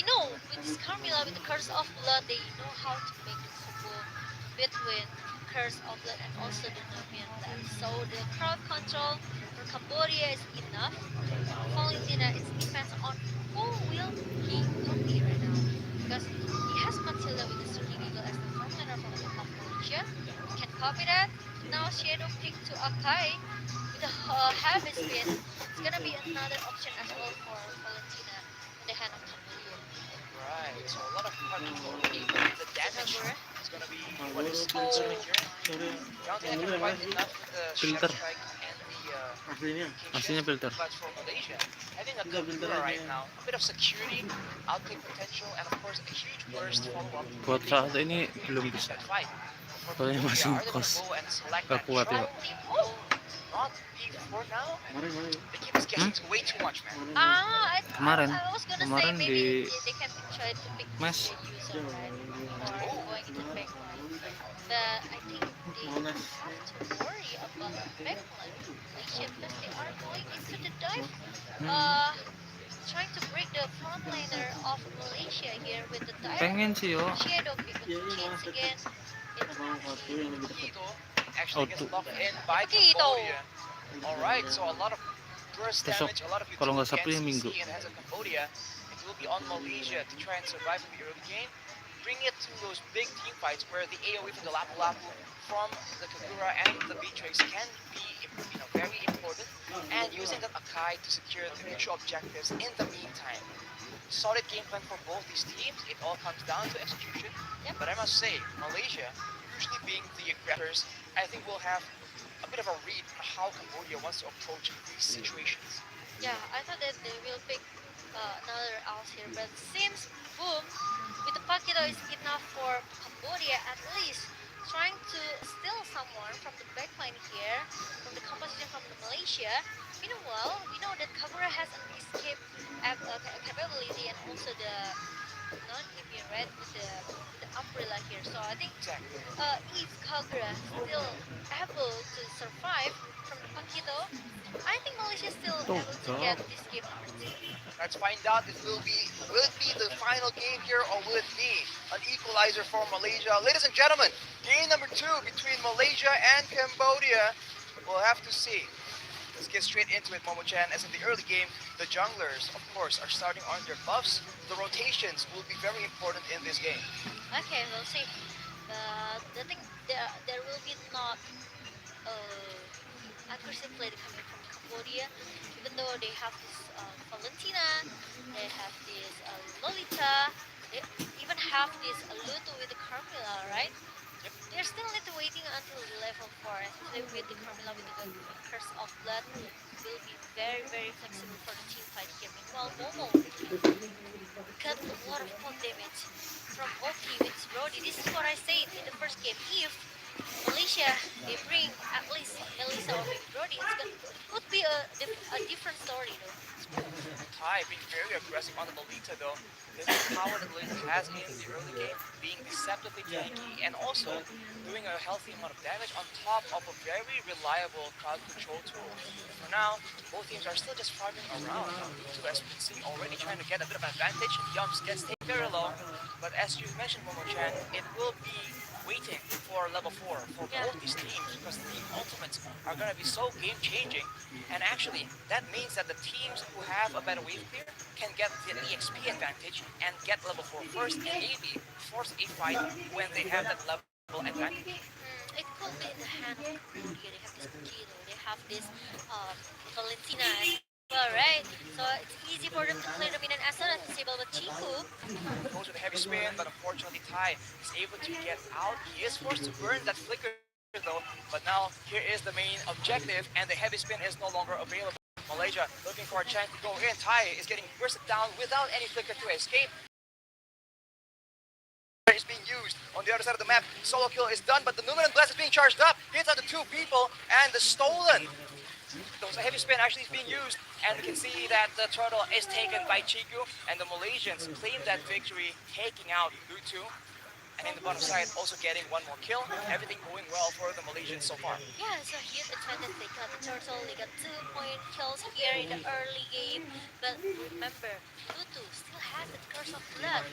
know with this Carmilla with the Curse of Blood they know how to make the combo between Curse of Blood and also the Nubian Blast. So the crowd control for Cambodia is enough. Valentina it depends on who will he will be right now because he has Matilda with the Surging Eagle as the frontliner from of Malaysia. He can copy that. Now Shadow pick to Akai with a heavy spin. It's gonna be another option as well for Valentina in the hand of Cambodia.
Right, so a lot of crowd control, even the damage
Remember?
is going to be what is
Oh,
concerning here. Valentina can provide enough with the Shadow
Filter.
Strike and the
Aslinya.
Kingship,
Aslinya filter.
but for Malaysia, having a
Enggak filter
Kagura
aja.
right now, a bit of security, outplay potential, and of course a huge burst follow-up
Buat
really
saat ini belum
leading
bisa.
that fight. For
Soalnya
Cambodia,
masih
are they going to
kos.
go and select
Gak
that
kuat ya.
trial?
I think
Will not be for now.
Mari, mari.
The game is getting way too much, man.
Kemarin.
I was gonna say
Kemarin
maybe
di
they can try to pick this
mes.
user right for
Oh,
going into the backline. But I think they
Monas.
have to worry about the backline of Malaysia because they are going into the dive.
Hmm.
Uh, trying to break the frontliner of Malaysia here with the dive.
Pengen sih yo.
Shadow pick with
Ya,
the
ini
chains
Monas dekat
again. It's
sama Fatu yang lebih dekat.
Ito actually gets
Auto.
locked in by
Pakito.
Cambodia. Alright, so a lot of burst
Besok.
damage, a lot of
Kalau nggak
utility
Sabtu
and
ya Minggu.
CC in the hands of Cambodia. It will be on Malaysia to try and survive in the early game. Bring it to those big team fights where the AoE from the Lapu Lapu from the Kagura and the Beatrix can be very important. And using that Akai to secure the mutual objectives in the meantime. Solid game plan for both these teams. It all comes down to execution.
Yep.
But I must say, Malaysia, usually being the aggressors, I think will have a bit of a read on how Cambodia wants to approach these situations.
Yeah, I thought that they will pick another else here, but seems boom with the Pakito is enough for Cambodia at least. Trying to steal someone from the backline here, from the composition from the Malaysia. Meanwhile, we know that Kagura has an escape capability and also the non-immune, right? With the umbrella here. So I think
Exactly.
if Kagura still able to survive from the Pakito, I think Malaysia is still able to get this game number two.
Let's find out if will it be the final game here or will it be an equalizer for Malaysia? Ladies and gentlemen, game number two between Malaysia and Cambodia. We'll have to see. Let's get straight into it, Momo-chan. As in the early game, the junglers, of course, are starting on their buffs. The rotations will be very important in this game.
Okay, we'll see. But the thing there will be not uh, aggressive play coming from Cambodia, even though they have this Valentina, they have this Lolita, they even have this Luto with the Carmilla, right?
Yep.
They're still need to waiting until level 4, especially with the Carmilla with the Curse of Blood will be very very flexible for the team fight here. Meanwhile, Momo got a lot of cold damage from Oki with his Brody. This is what I said in the first game. If Malaysia they bring at least Melissa or maybe Brody, it could be a different story though.
Thai being very aggressive on the Lolita though. This is power that Lolita has in the early game, being deceptively tanky and also doing a healthy amount of damage on top of a very reliable crowd control tool. For now, both teams are still just farming around. So as we can see, already trying to get a bit of advantage. Yums gets taken very low, but as you mentioned, Momo-chan, it will be waiting for level 4 for
Yeah.
both these teams because the ultimates are going to be so game changing. And actually, that means that the teams who have a better wave clear can get the EXP advantage and get level 4 first and maybe force a fight when they have that level advantage.
It could be in the hand of Cambodia. They have this Pakito, they have this um, Valentina as well, right? So it's easy for them to clear the mid and Asana disable, but Chiku,
Goes with a heavy spin, but unfortunately Tai is able to get out. He is forced to burn that flicker though, but now here is the main objective and the heavy spin is no longer available. Malaysia looking for a chance to go in. Tai is getting bursted down without any flicker to escape. Is being used on the other side of the map. Solo kill is done, but the Numinous Blast is being charged up. Hits on the two people and the stolen. Those heavy spin actually is being used, and we can see that the turtle is taken by Chiku, and the Malaysians claim that victory, taking out Lutu. And in the bottom side, also getting one more kill. Everything going well for the Malaysians so far.
yeah, it's a huge advantage. They got the turtle, they got 2 point kills here in the early game. But remember, Lutu still has that curse of blood.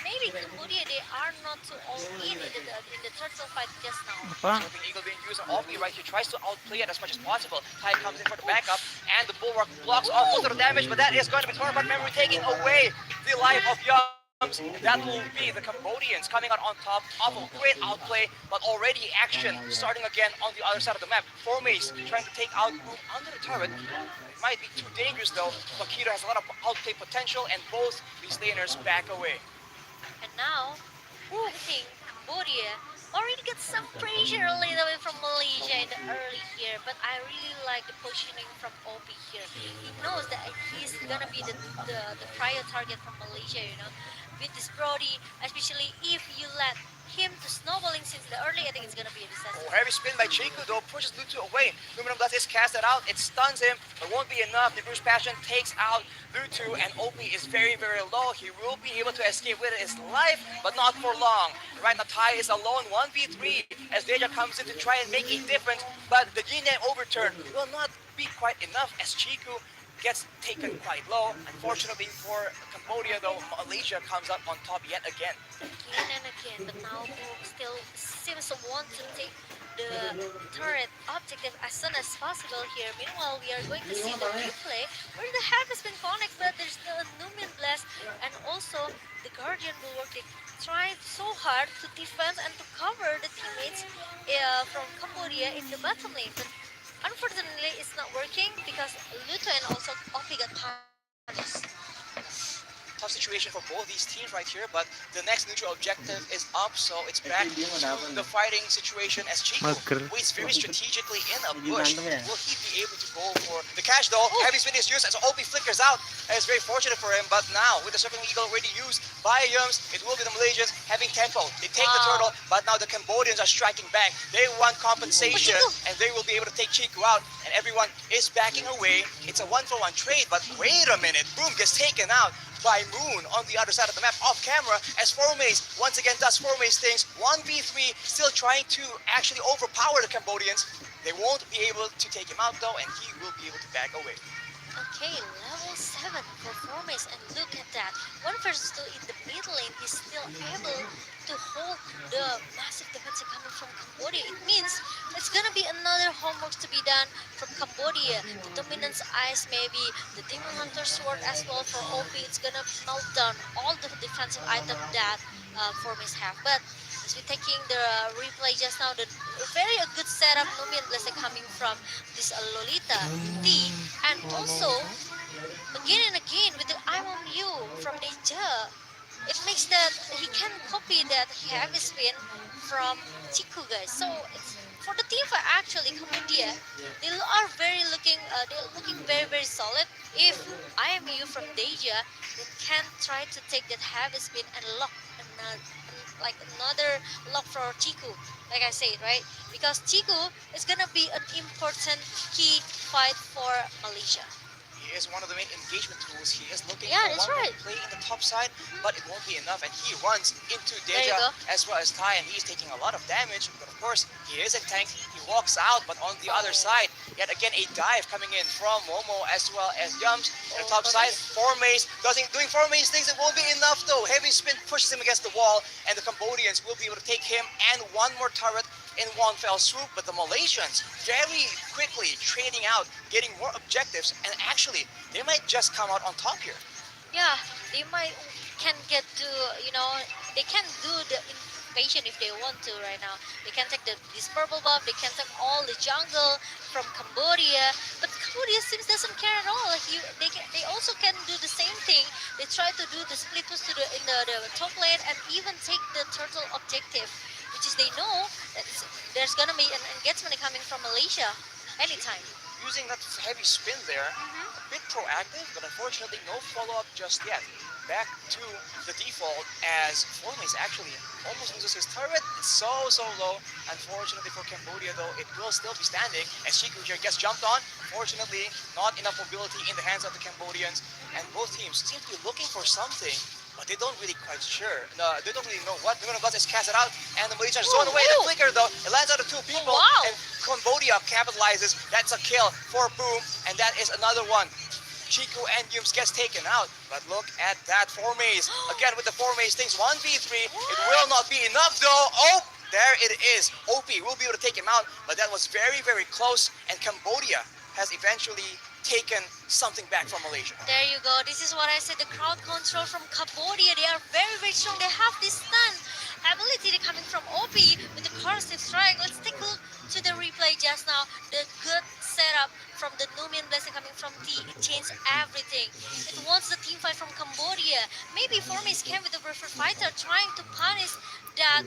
Maybe Cambodia they are not too all in the turtle fight just now.
Apa?
Scorpion Eagle being used on Obi right here, tries to outplay it as much as possible. Tai comes in for the backup, and the Bulwark blocks off most of the damage, but that is going to be torn apart. Memory taking away the life of Yums. That will be the Cambodians coming out on top of a great outplay, but already action starting again on the other side of the map. Formace trying to take out Boom under the turret. It might be too dangerous though. Pakito has a lot of outplay potential, and both these laners back away.
And now, I think Cambodia already got some pressure a little bit from Malaysia in the early here, but I really like the positioning from Obi here. He knows that he's gonna be the prior target from Malaysia, with this Brody, especially if you let him to snowballing since the early, I think it's gonna be a disaster.
Oh, heavy spin by Chiku though pushes Lutu away. Luminum Blast is casted out. It stuns him, but won't be enough. The Bruce Passion takes out Lutu, and Obi is very, very low. He will be able to escape with his life, but not for long. Right now, Tai is alone 1v3 as Deja comes in to try and make a difference, but the Yin overturn will not be quite enough as Chiku gets taken quite low. Unfortunately for Cambodia though, Malaysia comes up on top yet again.
Again and again, but now Boom still seems to want to take the turret objective as soon as possible here. Meanwhile, we are going to see the replay where the half has been connected, but there's still a Numen Blast and also the Guardian Bulwark. They tried so hard to defend and to cover the teammates from Cambodia in the bottom lane, but unfortunately it's not working because Luto and also Opi got punished.
tough situation for both these teams right here, but the next neutral objective is up, so it's back to the fighting situation as Chico
Mager.
waits very strategically in a bush. Will he be able to go for the catch though? Heavy spin is used as OP flickers out. That is very fortunate for him, but now with the Circling Eagle already used by Yums, it will be the Malaysians having tempo. They take the
Wow.
turtle, but now the Cambodians are striking back. They want compensation,
Chico.
and they will be able to take Chico out, and everyone is backing away. It's a one-for-one trade, but wait a minute. Boom gets taken out by Moon on the other side of the map off camera as Formace once again does Formace things. 1v3, still trying to actually overpower the Cambodians. They won't be able to take him out though, and he will be able to back away.
Okay, level 7 performance, and look at that. 1 versus 2 in the mid lane, he's still able to hold the massive damage coming from Cambodia. It means it's gonna be another homework to be done from Cambodia. The Dominance Ice, maybe the Demon Hunter Sword as well for OP. It's gonna melt down all the defensive item that Formis have. But as we're taking the replay just now, the very a good setup, Numian Blessing coming from this Lolita T, and also again and again with the I'm on you from Ninja. It makes that he can copy that heavy spin from Chiku, guys. So it's for the team fight actually Cambodia. They are they're looking very solid. If I am you from Deja, they can try to take that heavy spin and lock another like another lock for Chiku. Like I said, right? Because Chiku is gonna be an important key fight for Malaysia.
He is one of the main engagement tools. He is looking
Yeah,
for
that's
one more
right.
play in the top side, but it won't be enough. And he runs into
There you
Deja
go.
as well as Tai, and he's taking a lot of damage. But of course, he is a tank. He walks out, but on the other side, yet again a dive coming in from Momo as well as Yums. On the top side, Formace doing Formace things. It won't be enough though. Heavy spin pushes him against the wall, and the Cambodians will be able to take him and one more turret in one fell swoop. But the Malaysians very quickly trading out, getting more objectives, and actually they might just come out on top here.
Yeah, they might can get to they can do the invasion if they want to right now. They can take this purple buff. They can take all the jungle from Cambodia, but Cambodia seems doesn't care at all. Like they also can do the same thing. They try to do the split push to the top lane and even take the turtle objective, which is they know that there's gonna be an engagement coming from Malaysia anytime.
Using that heavy spin there, a bit proactive, but unfortunately no follow-up just yet. Back to the default as Formace actually almost loses his turret. It's so low. Unfortunately for Cambodia though, it will still be standing as Shiku here gets jumped on. Fortunately, not enough mobility in the hands of the Cambodians, and both teams seem to be looking for something, but they don't really quite sure. No, they don't really know what. Numenobus is casted out, and the Malaysians zone away. The flicker though, it lands out of two people,
wow.
and Cambodia capitalizes. That's a kill for Boom, and that is another one. Chico and Yums gets taken out, but look at that Formace. Again with the Formace things, 1v3. It will not be enough though. Oh, there it is. OP will be able to take him out, but that was very close, and Cambodia has eventually taken something back from Malaysia.
There you go. This is what I said. The crowd control from Cambodia. They are very strong. They have this stun ability coming from OP with the corrosive strike. Let's take a look to the replay just now. The good setup from the Numian Blessing coming from T. It changed everything. It wants the team fight from Cambodia. Maybe Formace came with the preferred fighter trying to punish that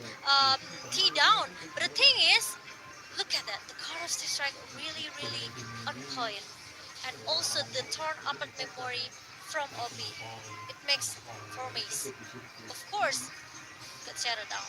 T down. But the thing is, look at that. The corrosive strike really on point. And also the turn up at memory from OP. It makes Formace, of course, get shut down.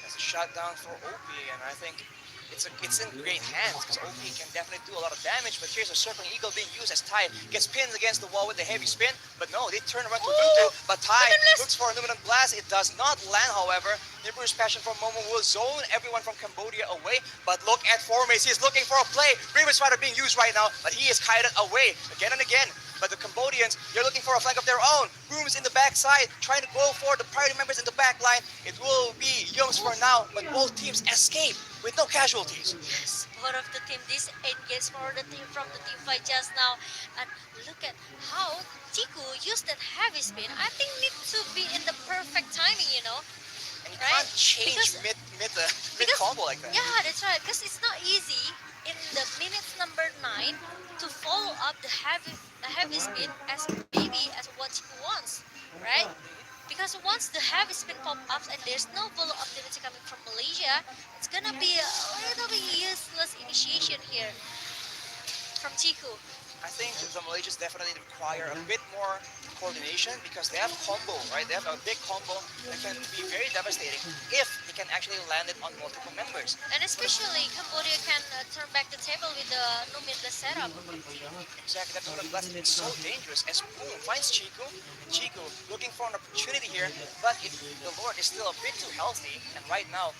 That's a shutdown for OP, and I think it's in great hands because OP can definitely do a lot of damage. But here's a Circling Eagle being used as Tai gets pinned against the wall with the heavy spin. But no, they turn around to Tutu. But Tai looks for a Numinant Blast. It does not land, however. The Bruce Passion from Momo will zone everyone from Cambodia away. But look at Formace. He's looking for a play. Grievous Rider being used right now, but he is kited away again and again. But the Cambodians, they're looking for a flank of their own. Brooms in the backside, trying to go for the priority members in the back line. It will be Youngs for now, but both teams escape with no casualties.
Yes, both of the team disengaged for the team from the team fight just now. And look at how Chiku used that heavy spin. I think need to be in the perfect timing.
And you
Right?
can't change
Because-
mid combo like that.
Yeah, that's right. Because it's not easy in the minutes number 9 to follow up the heavy spin as maybe as what Chiku wants, right? Because once the heavy spin pop-ups and there's no follow-up damage coming from Malaysia, it's gonna be a little bit useless initiation here from Chiku.
I think the Malaysians definitely require a bit more coordination because they have combo, right? They have a big combo that can be very devastating if they can actually land it on multiple members.
And especially Cambodia can turn back the table with the no midless setup.
Exactly, that moment of blast is so dangerous as Boom finds Chico. Chico looking for an opportunity here, but the Lord is still a bit too healthy. And right now,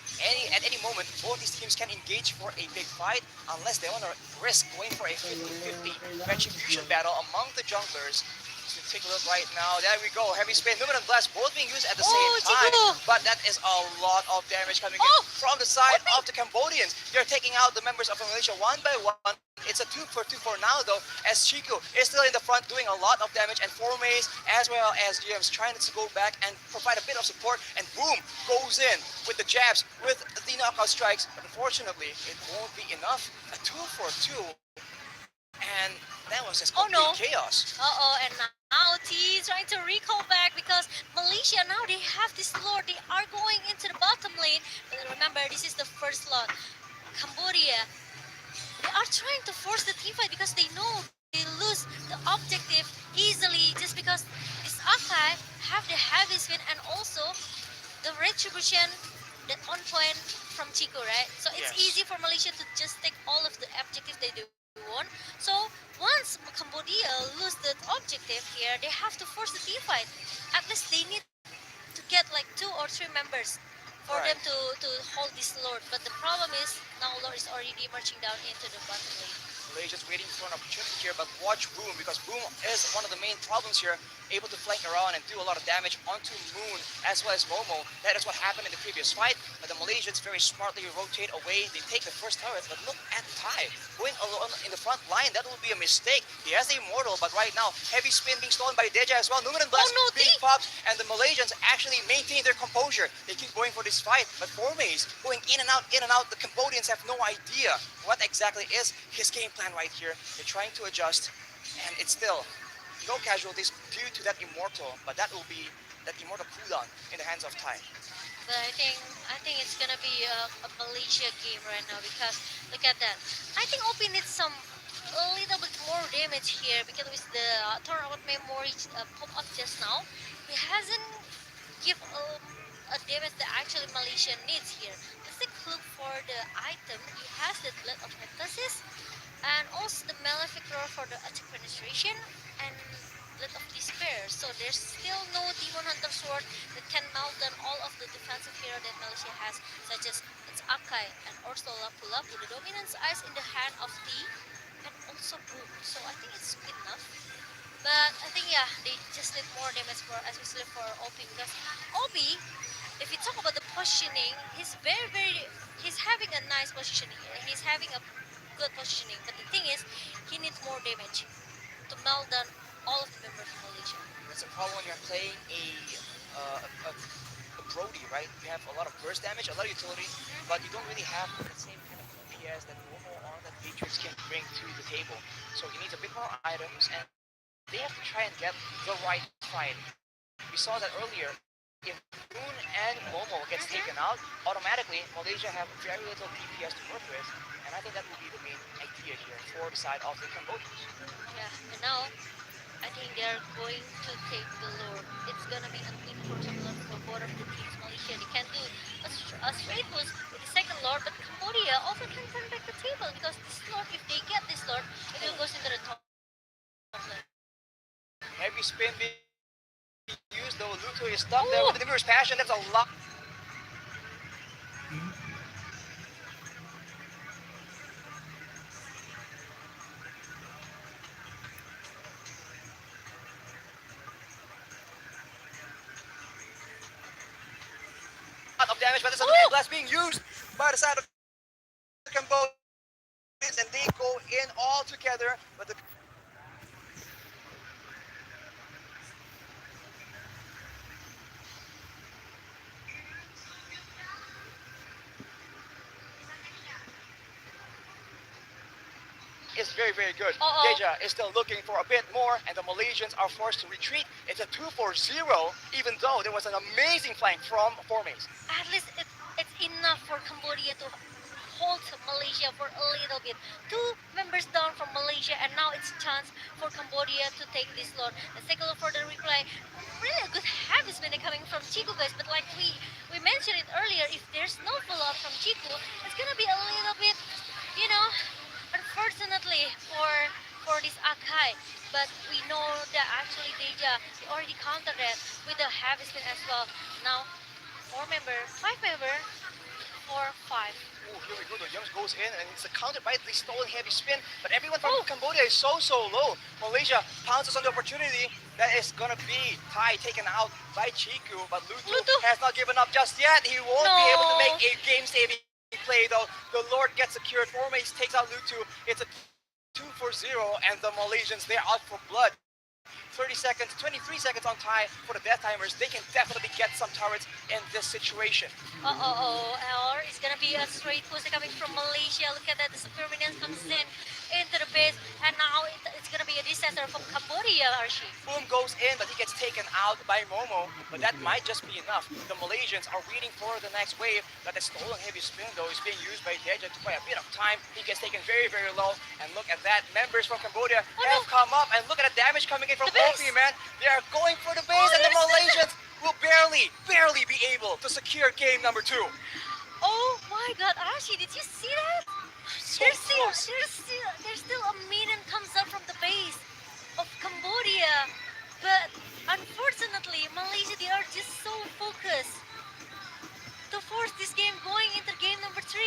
at any moment, both these teams can engage for a big fight unless they want to risk going for a 50-50 retribution battle among the junglers. So take a look right now. There we go. Heavy spin, Numen and Blast both being used at the same
Oh,
time.
Chico!
But that is a lot of damage coming in
Oh!
from the side of the Cambodians. They're taking out the members of Malaysia one by one. It's a 2-for-2 for now though, as Chico is still in the front doing a lot of damage, and Formays as well as GMs trying to go back and provide a bit of support, and Boom goes in with the jabs, with the knockout strikes, but unfortunately it won't be enough. A 2-for-2, and that was just
Oh
complete
no!
chaos.
Uh-oh, and now T is trying to recall back because Malaysia now they have this lord. They are going into the bottom lane. But remember, this is the first lot. Cambodia, they are trying to force the team fight because they know they lose the objective easily just because this Akai have the heavy spin and also the retribution that on point from Chico, right? So it's
Yes.
easy for Malaysia to just take all of the objectives they do want. So once Cambodia lose that objective here, they have to force the team fight. At least they need to get like 2 or 3 members for them
Right.
to hold this lord. But the problem is now lord is already marching down into the bottom lane.
Malaysia's waiting for an opportunity here, but watch Boom because Boom is one of the main problems here, able to flank around and do a lot of damage onto Moon as well as Momo. That is what happened in the previous fight, but the Malaysians very smartly rotate away. They take the first turret, but look at Tai going alone in the front line. That would be a mistake. He has the Immortal, but right now, heavy spin being stolen by Deja as well. Numen and Blast
Oh no,
being
T!
popped, and the Malaysians actually maintain their composure. They keep going for this fight, but Formays going in and out, in and out. The Cambodians have no idea what exactly is his game plan right here. They're trying to adjust, and it's still no casualties due to that Immortal, but that will be that Immortal cooldown in the hands of Tai.
But I think it's gonna be a Malaysia game right now because look at that. I think OP needs some a little bit more damage here because with the tournament memory pop up just now, he hasn't give a damage that actually Malaysia needs here. Let's take a look for the item. He has the Blood of Metasis and also the Malefic Roar for the attack penetration and Blood of Despair. So there's still no Demon Hunter Sword that can melt down all of the defensive hero that Malaysia has, such as its Akai and also Lapu Lapu, the Dominance Eyes in the hand of T and also Boom. So I think it's good enough. But I think yeah, they just need more damage for especially for OP because OP, if you talk about the positioning, he's having a nice positioning. He's having a good positioning. But the thing is, he needs more damage to melt down all of the members of Malaysia.
That's a problem when you're playing a Brody, right? You have a lot of burst damage, a lot of utility, but you don't really have the same kind of DPS that Momo or that Patriots can bring to the table. So he needs a bit more items, and they have to try and get the right fight. We saw that earlier. If Moon and Momo gets taken out, automatically Malaysia have very little DPS to work with, and I think that will be the main idea here for the side of the Cambodians.
Yeah, and now I think they are going to take the Lord. It's gonna be an important Lord for both of the teams. Malaysia they can do a straight push with the second Lord, but Cambodia also can turn back the table because this Lord, if they get this Lord, it will goes into the top lane.
Heavy spin being used, though Luto is stuck there with the Mirror's Passion. That's a lot of damage, but there's a
Oh!
blast being used by the side of the Cambodians, and they go in all together, but the is very, very good.
Uh-oh.
Deja is still looking for a bit more, and the Malaysians are forced to retreat It's a 2-0, even though there was an amazing flank from Formace.
At least it's enough for Cambodia to hold Malaysia for a little bit. Two members down from Malaysia, and now it's chance for Cambodia to take this load. Let's take a look for the replay. Really a good heavy spin coming from Chiku, guys. But like we mentioned it earlier, if there's no follow up from Chiku, it's gonna be a little bit, you know, unfortunately for this Akai. But we know that actually Deja they already countered that with the heavy spin as well. Now four member, five member, four, five.
Oh, here we go. The Youngs goes in, and it's countered by the stolen heavy spin. But everyone from
Oh.
Cambodia is so low. Malaysia pounces on the opportunity. That is gonna be Tai taken out by Chiku. But Lutu
Lutu.
has not given up just yet. He won't be able to
No.
make a game-saving play though. The Lord gets secured. Formace takes out Lutu. It's a 2-0, and the Malaysians, they're out for blood. 30 seconds, 23 seconds on Tai for the death timers. They can definitely get some turrets in this situation.
Or it's gonna be a straight push coming from Malaysia. Look at that, the Superminions comes in into the base, and now it's gonna be a disaster from Cambodia, Archie.
Boom goes in, but he gets taken out by Momo. But that might just be enough. The Malaysians are waiting for the next wave. That is stolen heavy spin though is being used by Deja to buy a bit of time. He gets taken very low. And look at that. Members from Cambodia have come up, and look at the damage coming in from Opie, man. They are going for the base, and the Malaysians will barely be able to secure game number 2.
Oh my god, Archie, did you see that?
So
there's
close.
still a minion comes up from the base of Cambodia. But unfortunately, Malaysia, they are just so focused to force this game going into game number 3.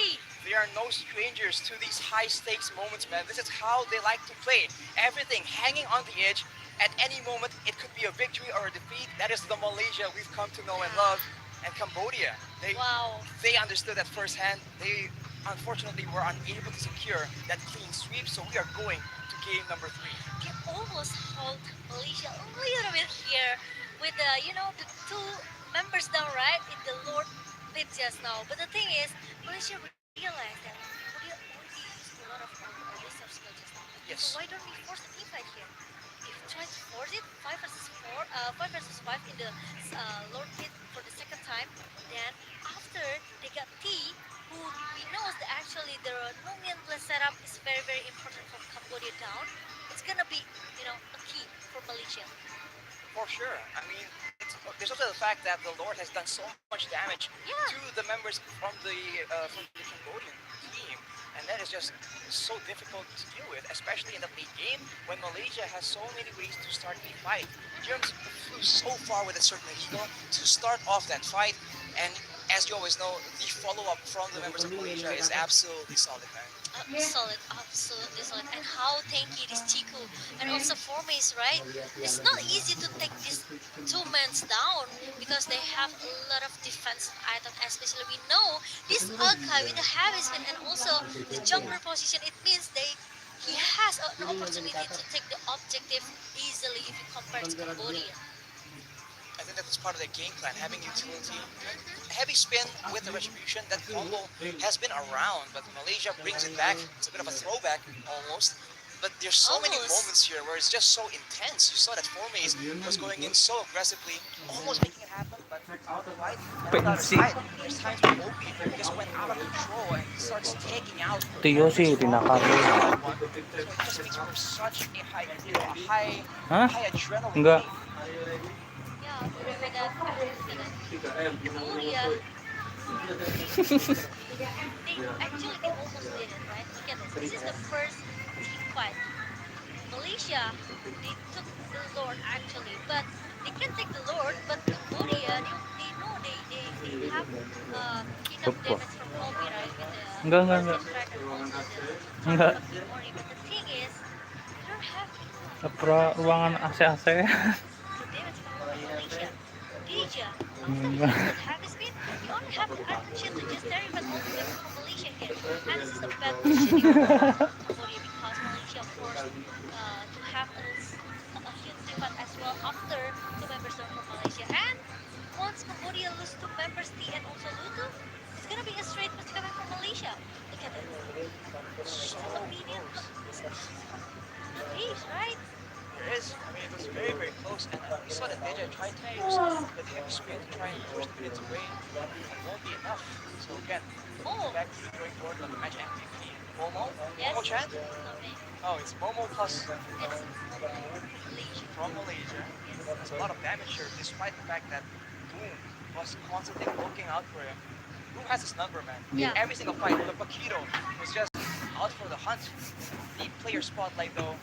They are no strangers to these high stakes moments, man. This is how they like to play. Everything hanging on the edge. At any moment, it could be a victory or a defeat. That is the Malaysia we've come to know and love. And Cambodia, they understood that firsthand. They unfortunately were unable to secure that clean sweep, so we are going to game number 3.
They almost hold Malaysia a little bit here with the two members down right in the Lord pit just now. But the thing is, Malaysia realized that Cambodia already used a lot of reserve skill just now.
Yes.
So why don't we force the team fight here? If we try to force it, 5 versus 5 in the Lord pit for the second time, then after they got T, who we know that actually the Nomian plus setup is very important from Cambodia down. It's gonna be, a key for Malaysia.
For sure. I mean, there's also the fact that the Lord has done so much damage to the members from the Cambodian team, and that is just so difficult to deal with, especially in the late game when Malaysia has so many ways to start a fight. Germs flew so far with a certain eagle to start off that fight, and as you always know, the follow-up from the members of Malaysia is absolutely solid, man.
Solid, absolutely solid. And how tanky this Chiku and also Formace, right? It's not easy to take these two men down because they have a lot of defensive items. Especially we know this Akai with the heavy spin and also the jungler position. It means he has an opportunity to take the objective easily if you compare to Cambodia.
I think that's part of their game plan, having utility. Heavy spin with the retribution, that combo has been around, but Malaysia brings it back. It's a bit of a throwback almost. But there's so many moments here where it's just so intense. You saw that Formace was going in so aggressively, almost making it happen, but right? And on the other side, there's times where Opie just went out of control and starts taking out.
Tiyo sih, tinakar.
So it just makes for such a high
Hah?
adrenaline.
Enggak.
Yeah, remember that. Cambodia. They almost did it, right? Look at this. This is the first team fight. Malaysia, they took the Lord actually, but they can take the Lord, but Cambodia, they know they have enough damage from Kobe, right? With the
Enggak.
Strike and also the
Enggak.
Mori. But the thing is, they don't have enough.
Apa ruangan AC-AC?
The damage from Malaysia. Deja,
Enggak.
after heavy spin, you only have the iron shield to just terrify all the way from Malaysia here. And this is a bad positioning for Cambodia because Malaysia forced to have a huge fight as well after two members are from Malaysia. And once Cambodia lose two members, T and also Lutu, it's gonna be a straight push coming from Malaysia. Look at it.
So
A medium pace, right?
There is. I mean, it was very close, and we saw that to the drawing board on the match MVP. Momo?
Yes,
Momo Chan?
it's not me.
Oh, it's Momo plus
It's Momo Malaysia.
from Malaysia.
Yes.
There's a lot of damage here, despite the fact that Boom was constantly looking out for him. Boom has his number, man. In
Yeah.
every single fight, the Paquito was just out for the hunt. The player spotlight, though,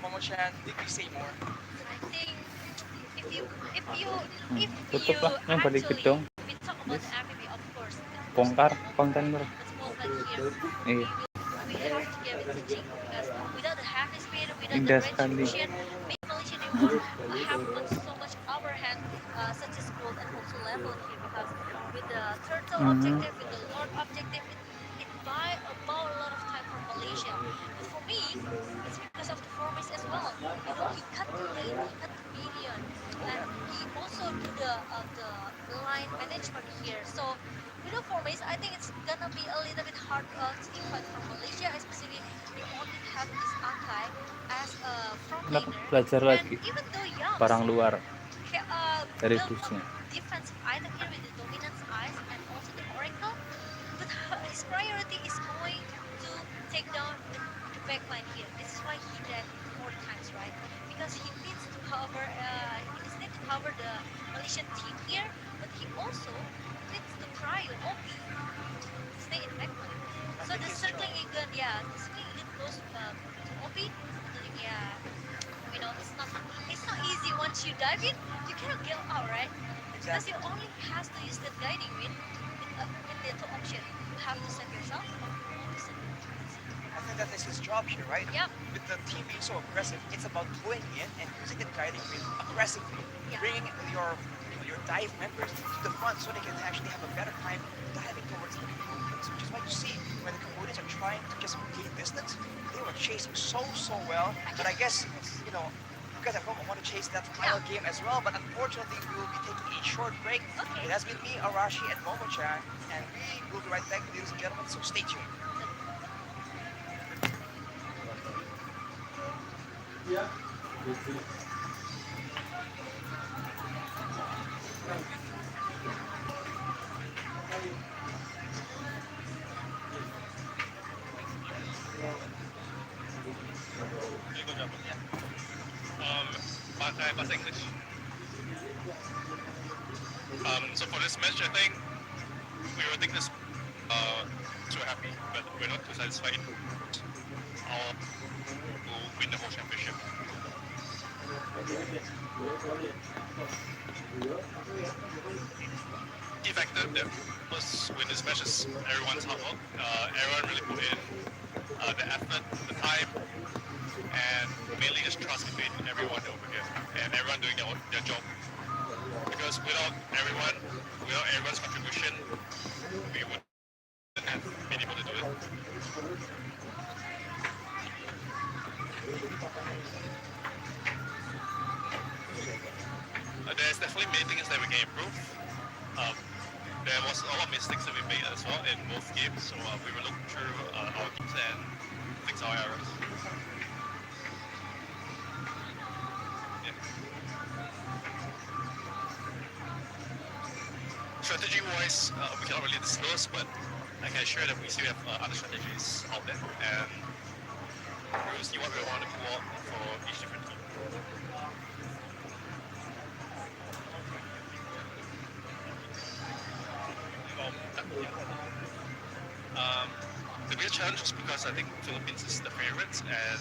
Momo Chan, did we say more?
I think if you if you
Hmm.
if
Tutup
you
lah. Yan, paligpit
actually
dong.
we talk about the MMA, of course, there's
Bongkar,
no
konten
movement,
bro.
but movement here
Iya.
we have to give it to Jingo because without the heavy speed, without the
Indah sekali.
retribution, maybe Malaysia they won't have much so much upper hand such as gold and also level here because with the turtle
Mhm.
objective, with the lord objective, it buy about a lot of time for Malaysia. But for me, it's because of the formis as well. You know, he cut the lane, he cut the minion,
Oh,
and
yeah.
he also do the line management here. So with the formis, I think it's gonna be a little bit hard to fight for Malaysia, especially they only have this Akai as a front
Anak
laner,
belajar
and
lagi.
even though Yams
Barang luar dari
build up
dusnya.
defensive item here with the dominance eyes and also the oracle, but his priority is going to take down the backline here. This is why he died 4 times, right? Because he needs to cover he needs need to cover the Malaysian team here, but he also needs to cryo OP to stay in backline.
I
So
think
the
his job.
circling again, yeah, the circling again goes to OP, and then yeah, you know it's not easy once you dive in. You cannot get out, right? Because you
Exactly.
only has to use that guiding wind with the two option. You have to save yourself or you want to save your teammates.
I think that is his job here, right?
Yep.
With the team being so aggressive, it's about going in and using the guiding wind aggressively,
Yeah.
bringing your dive members to the front so they can actually have a better time diving towards the movements. Which is why you see when the Cambodians are trying to just gain distance, they were chasing so well. But I guess you know. You guys at home want to chase that final game as well, but unfortunately we will be taking a short break.
Okay.
It has been me, Arashi, and Momo-chan, and we will be right back, ladies and gentlemen, so stay tuned.
Pakai bahasa English. So for this match, I think we were taking this too happy, but we're not too satisfied. Our to win the whole championship. Key factor that was win this match is everyone's hard work. Everyone really put in the effort, the time, and mainly just trust and faith in everyone over here, and everyone doing their job. Because without everyone's contribution, we wouldn't have been able to do it. There's definitely many things that we can improve. Um, there was a lot of mistakes that we made as well in both games, so we will look through our games and fix our errors. Yeah. Strategy-wise, we cannot really disclose, but I can assure that we still have other strategies out there, and we will see what we want to pull out for each different team. The real challenge is because I think Philippines is the favorites, and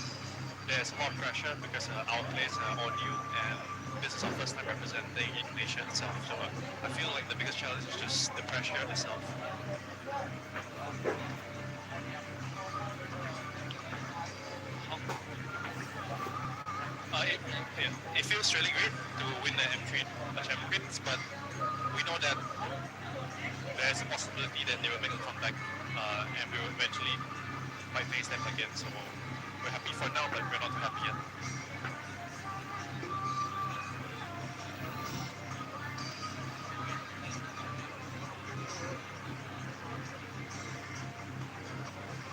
there's a lot of pressure because our players are all new, and this is our first time representing Indonesia itself. So I feel like the biggest challenge is just the pressure itself. It feels really great to win the M3 champions, but we know that there's a possibility that they will make a comeback, and we will eventually might face them again. So we're happy for now, but we're not too happy yet.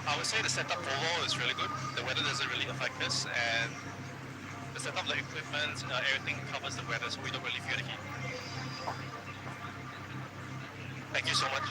I would say the setup overall is really good. The weather doesn't really affect us, and the setup, the equipment, everything covers the weather, so we don't really feel the heat. Thank you so much.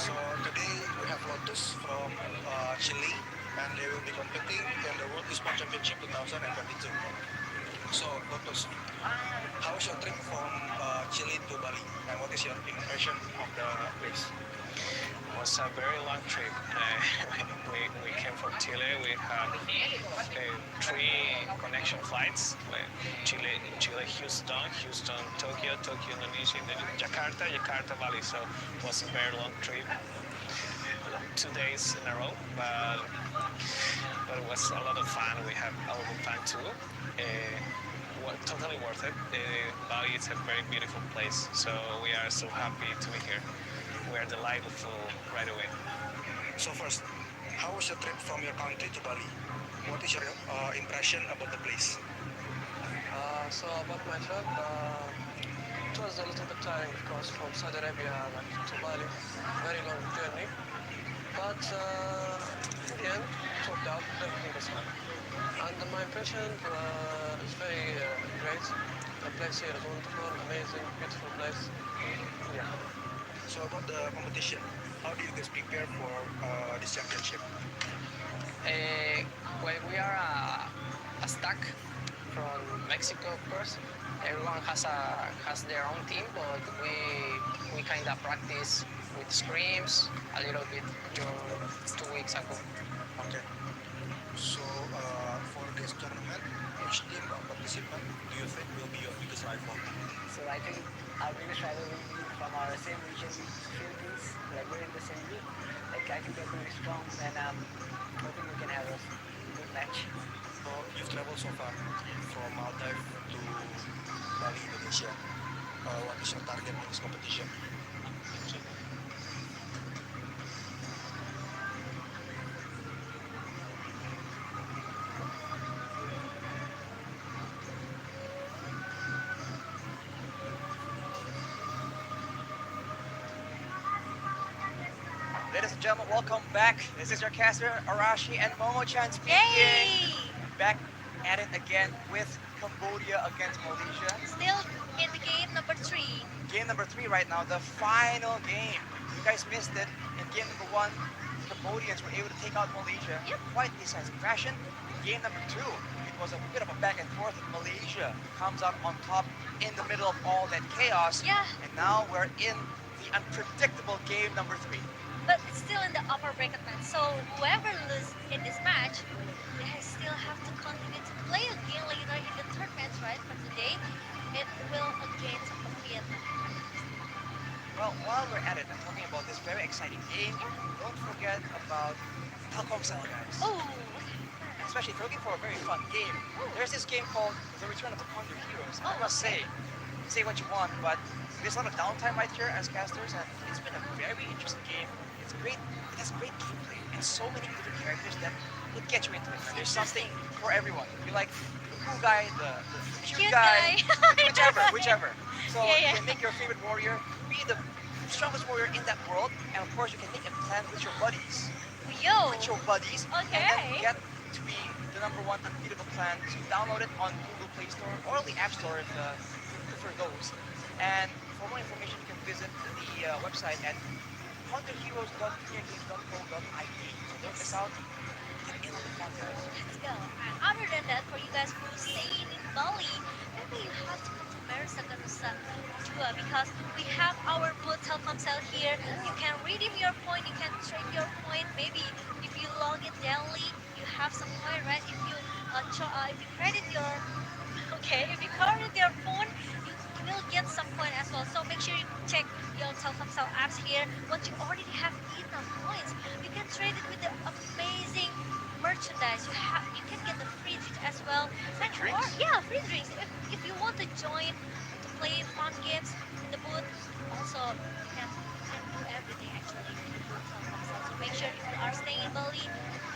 So today we have Lotus from Chile, and they will be competing in the World Esports Championship 2022. So Lotus, how was your trip from Chile to Bali, and what is your impression of the place?
Was a very long trip. We came from Chile. We had three connection flights. Chile, Houston, Houston, Tokyo, Tokyo, Indonesia, and then Jakarta, Jakarta, Bali. So it was a very long trip, 2 days in a row, but it was a lot of fun. We had a lot of fun too. Totally worth it. Bali is a very beautiful place, so we are so happy to be here. We are delightful right away.
So first, how was your trip from your country to Bali? What is your impression about the place?
So about my trip, it was a little bit tiring because from Saudi Arabia to Bali, very long journey. But in the end, it worked out. Everything was fine. And my impression is very great. The place here is wonderful, amazing, beautiful place. Yeah.
So about the competition, how do you guys prepare for this championship?
Well, we are a stack from Mexico, of course. Everyone has their own team, but we kind of practice with scrims a little bit during 2 weeks ago.
Okay. So for this tournament, which team or participant do you think will be your biggest rival?
So I think our biggest rival will be from our same region, Philippines. Like we're in the same group. Like I think they're very strong, and hoping we can have a good match.
So you've traveled so far from Maldives to Bali, Indonesia. What is your target in this competition? Ladies and gentlemen, welcome back. This is your caster, Arashi and Momo-chan speaking.
Yay!
Back at it again with Cambodia against Malaysia.
Still in the game number 3.
Game number 3 right now, the final game. You guys missed it. In game number 1, Cambodians were able to take out Malaysia in
Yep.
quite decisive fashion. Game number 2, it was a bit of a back and forth. Malaysia comes out on top in the middle of all that chaos.
Yeah.
And now we're in the unpredictable game number 3.
But it's still in the upper bracket match. So whoever loses in this match, they still have to continue to play again later in the third match, right? For today, it will against Vietnam.
Well, while we're at it, I'm talking about this very exciting game. Don't forget about Telkomsel, guys.
Oh,
Especially if you're looking for a very fun game. There's this game called The Return of the Condor Heroes. I must say what you want, but there's a lot of downtime right here as casters, and it's been a very interesting game. It's great. It has great gameplay and so many different characters that will get you into it. And there's something for everyone. You like the cool guy, the cute guy, whichever. So
Yeah.
you can make your favorite warrior, be the strongest warrior in that world, and of course you can make a plan with your buddies.
Yo.
With your buddies, and
Okay.
then get to be the number one unbeatable plan. So download it on Google Play Store or the App Store if you prefer those. And for more information, you can visit the website at hunterheroes.cleargames.co.id. So don't miss out. Get in on the fun, guys.
Let's go. And other than that, for you guys who staying in Bali, maybe you have to come to Mersaka Nusa Dua because we have our booth Telkomsel here. You can redeem your point, you can trade your point. Maybe if you log in daily, you have some point, right? If you if you credit your if you credit your phone, you will get some point as well. So make sure you check your Telkomsel apps here. Once you already have enough points, you can trade it with the amazing merchandise. You can get the free drinks as well.
Free drinks?
Free drinks. If you want to join to play fun games in the booth, also you can do everything actually on Telkomsel. So make sure if you are staying in Bali,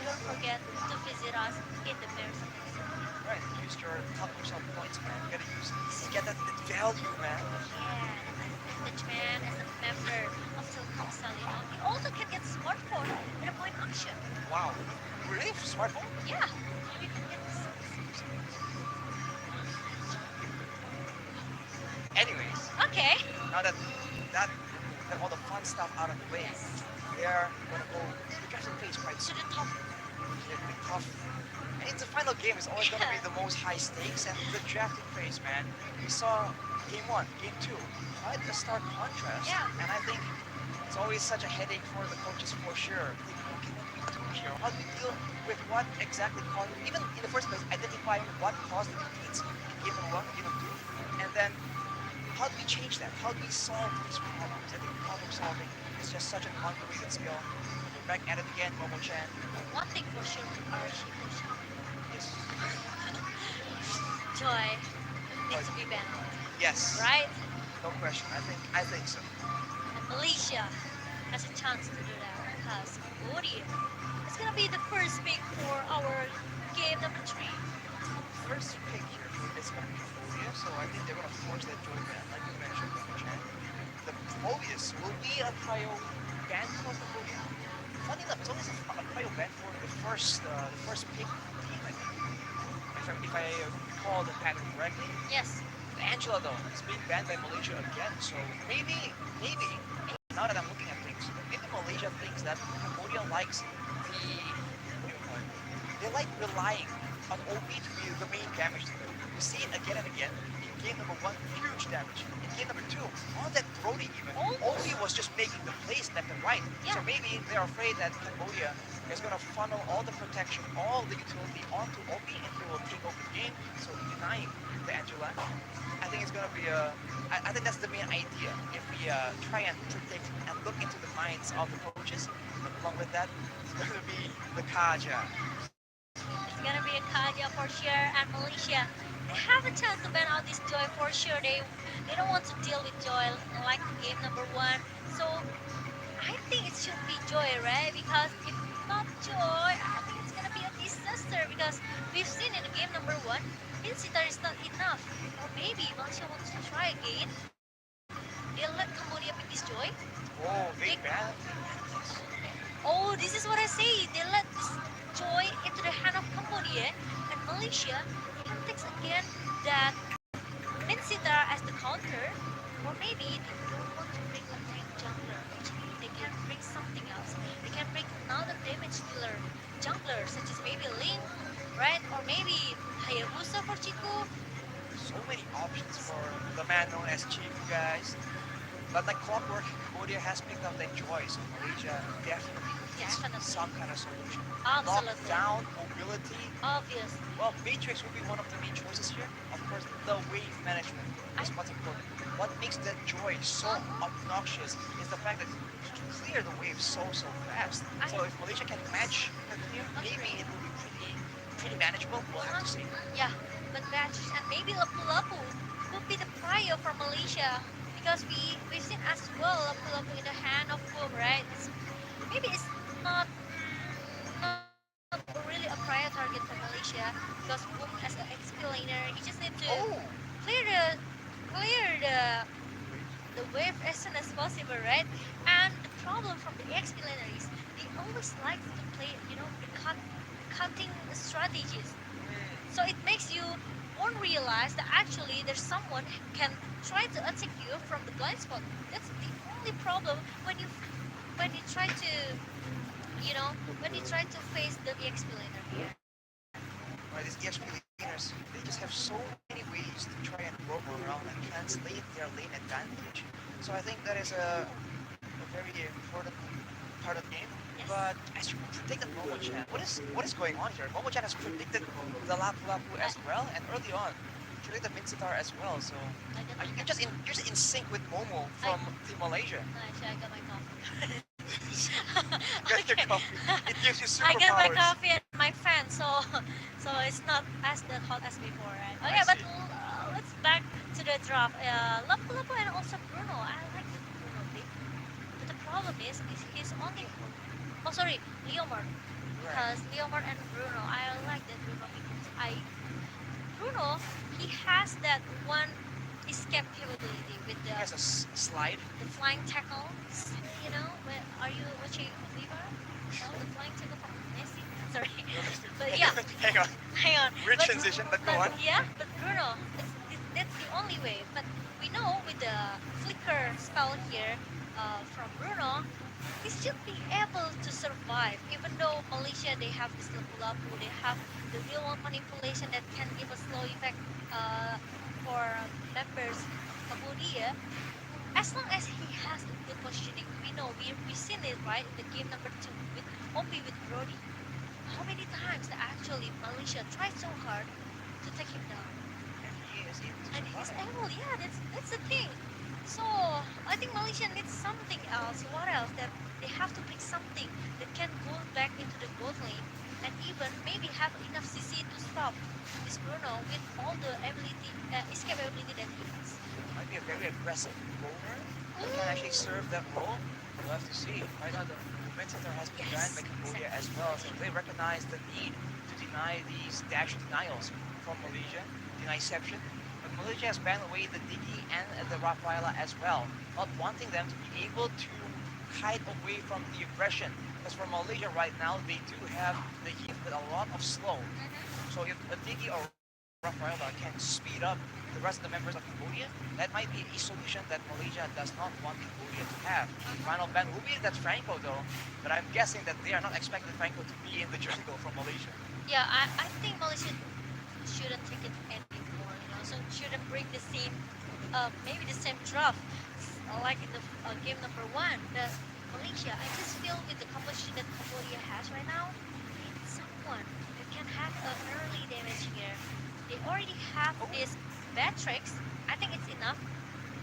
don't forget to visit us in the Mersaka.
Right, use your Telkomsel points, man. You gotta use to get that value, man.
Yeah, advantage man as a member of Telkomsel, you know. You also can get smartphone with a point auction.
Wow. Really? Smartphone?
Yeah. You can get
Anyways,
Okay.
now that all the fun stuff out of the way, we are gonna go to the drafting phase quite
To
soon.
the top.
It's gonna be tough. And it's the final game. It's always gonna be the most high stakes and the drafting phase, man. We saw game 1, game 2, quite a stark contrast.
Yeah.
And I think it's always such a headache for the coaches for sure. Like, what can we do here? How do we deal with what exactly caused, even in the first place, identifying what caused the defeats in game number 1, game number 2, and then how do we change that? How do we solve these problems? I think problem solving is just such an underrated skill. We're back at it again, Momo-chan.
One thing for sure, Arashi for sure.
Yes.
Joy needs to be banned,
Yes.
right?
No question. I think so.
And Malaysia has a chance to do that because Cambodia is gonna be the first pick for our game number 3.
First pick here for this gonna be Cambodia, so I think they're gonna force that joy ban, like you mentioned, Momo-chan. The Phobius will be a prio ban for Cambodia. Funny enough, it's always a prio ban for the first pick team, I think. If I recall the pattern correctly.
Yes.
Angela though is being banned by Malaysia again, so maybe now that I'm looking at things, maybe Malaysia thinks that Cambodia likes the what do you call it? They like relying on OP to be the main damage dealer. We see it again and again. In game number 1, huge damage. In game number 2, on that Brody even, OP was just making the plays left and right. So maybe they're afraid that Cambodia is going to funnel all the protection, all the utility onto OP and he will take over the game, so denying the Angela. I think it's going to be I think that's the main idea. If we try and predict and look into the minds of the coaches, along with that, it's going to be the Kaja.
It's gonna be a Kanya for sure, and Malaysia, they have a chance to ban out this Joy for sure. They don't want to deal with Joy like game number 1. So I think it should be Joy, right? Because if not Joy, I think it's gonna be a disaster because we've seen in game number 1, Insitar is not enough. Or maybe Malaysia wants to try again. They'll let Cambodia pick this Joy.
Oh, big ban.
that's what I say. They let this joy into the hand of Cambodia, and Malaysia can take again that Minsita as the counter, or maybe they don't want to bring a tank jungler. They can bring something else. They can bring another damage dealer jungler, such as maybe Ling, right? Or maybe Hayabusa for Chico.
So many options for the man known as Chief, guys. But like clockwork, Cambodia has picked up that joy, so Malaysia definitely needs
Definitely.
some kind of solution.
Absolutely.
Lockdown, mobility.
Obviously.
Well, Matrix will be one of the main choices here. Of course, the wave management is what's important. What makes that joy so obnoxious is the fact that you clear the wave so fast. So if Malaysia can match her clear, maybe it will be pretty manageable. We'll have to see.
Yeah, but matches and maybe Lapu-Lapu would be the prior for Malaysia because we've seen as well Lapu-Lapu in the hand of Boom, right? Maybe it's not not really a prior target for Malaysia because Boom as an XP laner, he just need to clear the clear the wave as soon as possible, right? And the problem from the XP laner is they always like to play, the cutting strategies. So it makes you won't realize that actually there's someone who can try to attack you from the blind spot. That's the only problem when you try to when you try to face the EXP laner here.
Right, these EXP laners, they just have so many ways to try and roam around and translate their lane advantage. So I think that is a very important part of the game.
Yes.
But as you predicted Momo-chan, what is going on here? Momo-chan has predicted the Lapu-Lapu as well, and early on, predicted Minsitar as well. So you're just in sync with Momo from Team Malaysia.
Actually, I got my coffee.
You got your coffee. It gives you
I got my
superpowers.
coffee and my fan, so it's not as that hot as before, right? Okay, but let's back to the draft. Lapu Lapu and also Bruno. I like the Bruno pick, but the problem is he's only. Oh, sorry, Leomar. Because Leomar and Bruno, I like that Bruno because Bruno, he has that one escape capability with
He has a slide.
the flying tackle. Are you watching Viva? No, the flying tackle from Messi. Sorry, but yeah,
Hang on.
hang on.
Weird transition, but go on.
Yeah, but Bruno, that's the only way. But we know with the flicker spell here from Bruno, he should be able to survive. Even though Malaysia they have this lapu-lapu, they have the real one manipulation that can give a slow effect for members of Cambodia. As long as he has the good positioning, we know we seen it right in the game number 2 with Opi with Brody. How many times that actually Malaysia tried so hard to take him down, and he's able. Yeah, that's the thing. So I think Malaysia needs something else. What else? That they have to pick something that can go back into the gold lane and even maybe have enough CC to stop this Bruno with all the ability, escape ability that he has.
Might be a very aggressive roller that can actually serve that role. We'll have to see. Right now, the Minsitar has been banned by Cambodia as well, so they recognize the need to deny these dash denials from Malaysia, deniception. But Malaysia has banned away the Digi and the Rafaela as well, not wanting them to be able to hide away from the aggression. Because for Malaysia right now, they do have the heat with a lot of slow. So if a Digi or Rafaela can speed up the rest of the members of Cambodia, that might be a solution that Malaysia does not want Cambodia to have. Final ban will be that Franco though, but I'm guessing that they are not expecting Franco to be in the jungle from Malaysia.
Yeah, I think Malaysia shouldn't take it anymore. So shouldn't bring the same, maybe the same draft like in the game number 1. The Malaysia, I just feel with the composition that Cambodia has right now, they need someone that can have an early damage here. They already have this Batrix. I think it's enough.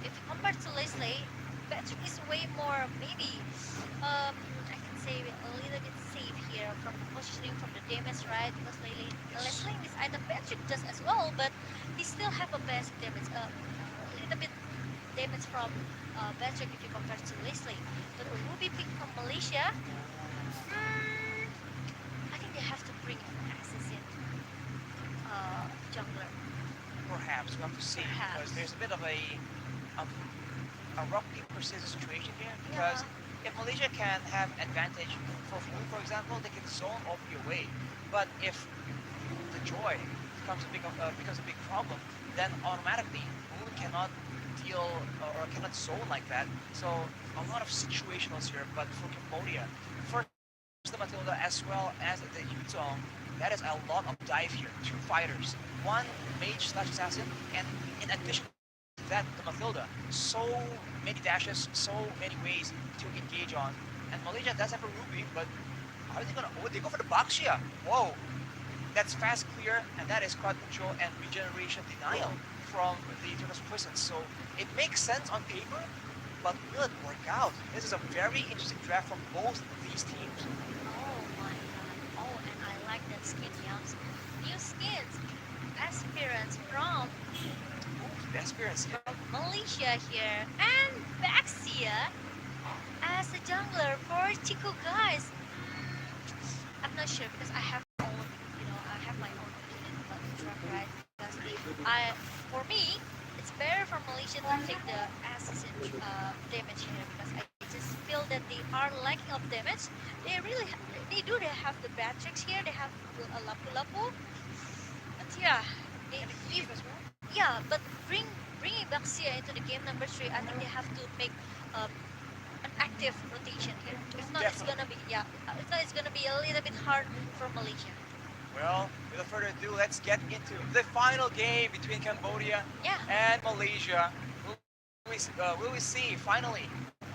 If compared to Leslie, Batrix is way more maybe I can say a little bit safe here from the positioning from the damage, right? Because Leslie is either Batrix does as well, but he still have a basic damage, a little bit damage from Batrix if you compare to Leslie. But a Ruby pick from Malaysia, I think they have to bring an assassin jungler.
Perhaps we'll have to see because there's a bit of a rock paper scissors situation here because if Malaysia can have advantage for Moon, for example, they can zone OP away. But if the Joy becomes a big problem, then automatically Moon cannot deal or cannot zone like that. So a lot of situationals here. But for Cambodia, first the Matilda as well as the Yutong, that is a lot of dive here. Two fighters, one mage slash assassin, and in addition to that, the Matilda. So many dashes, so many ways to engage on. And Malaysia does have a Ruby, but are they gonna? Oh, they go for the Baxia. Whoa, that's fast clear, and that is crowd control and regeneration denial from the Turtles Prison. So it makes sense on paper, but will it work out? This is a very interesting draft from both of these teams.
Oh my god. Oh, and I like that skin, Yums. New skins. Aspirants from
Ooh, the experience here.
Malaysia here. And Baxia as a jungler for Chico guys. I'm not sure because I have my own, I have my own opinion about the draft, right? Because for me, it's better for Malaysia to take the assassin damage here because I just feel that they are lacking of damage. They really, they have the bad tricks here. They have a lapu lapu, but yeah,
And the
if
Eve as well.
yeah, but bringing Baxia into the game number three, I think they have to make um, an active rotation here. If not, it's
Definitely.
gonna be yeah. If not, it's gonna be a little bit hard for Malaysia.
Well, without further ado, let's get into the final game between Cambodia
Yeah.
and Malaysia. Will we see finally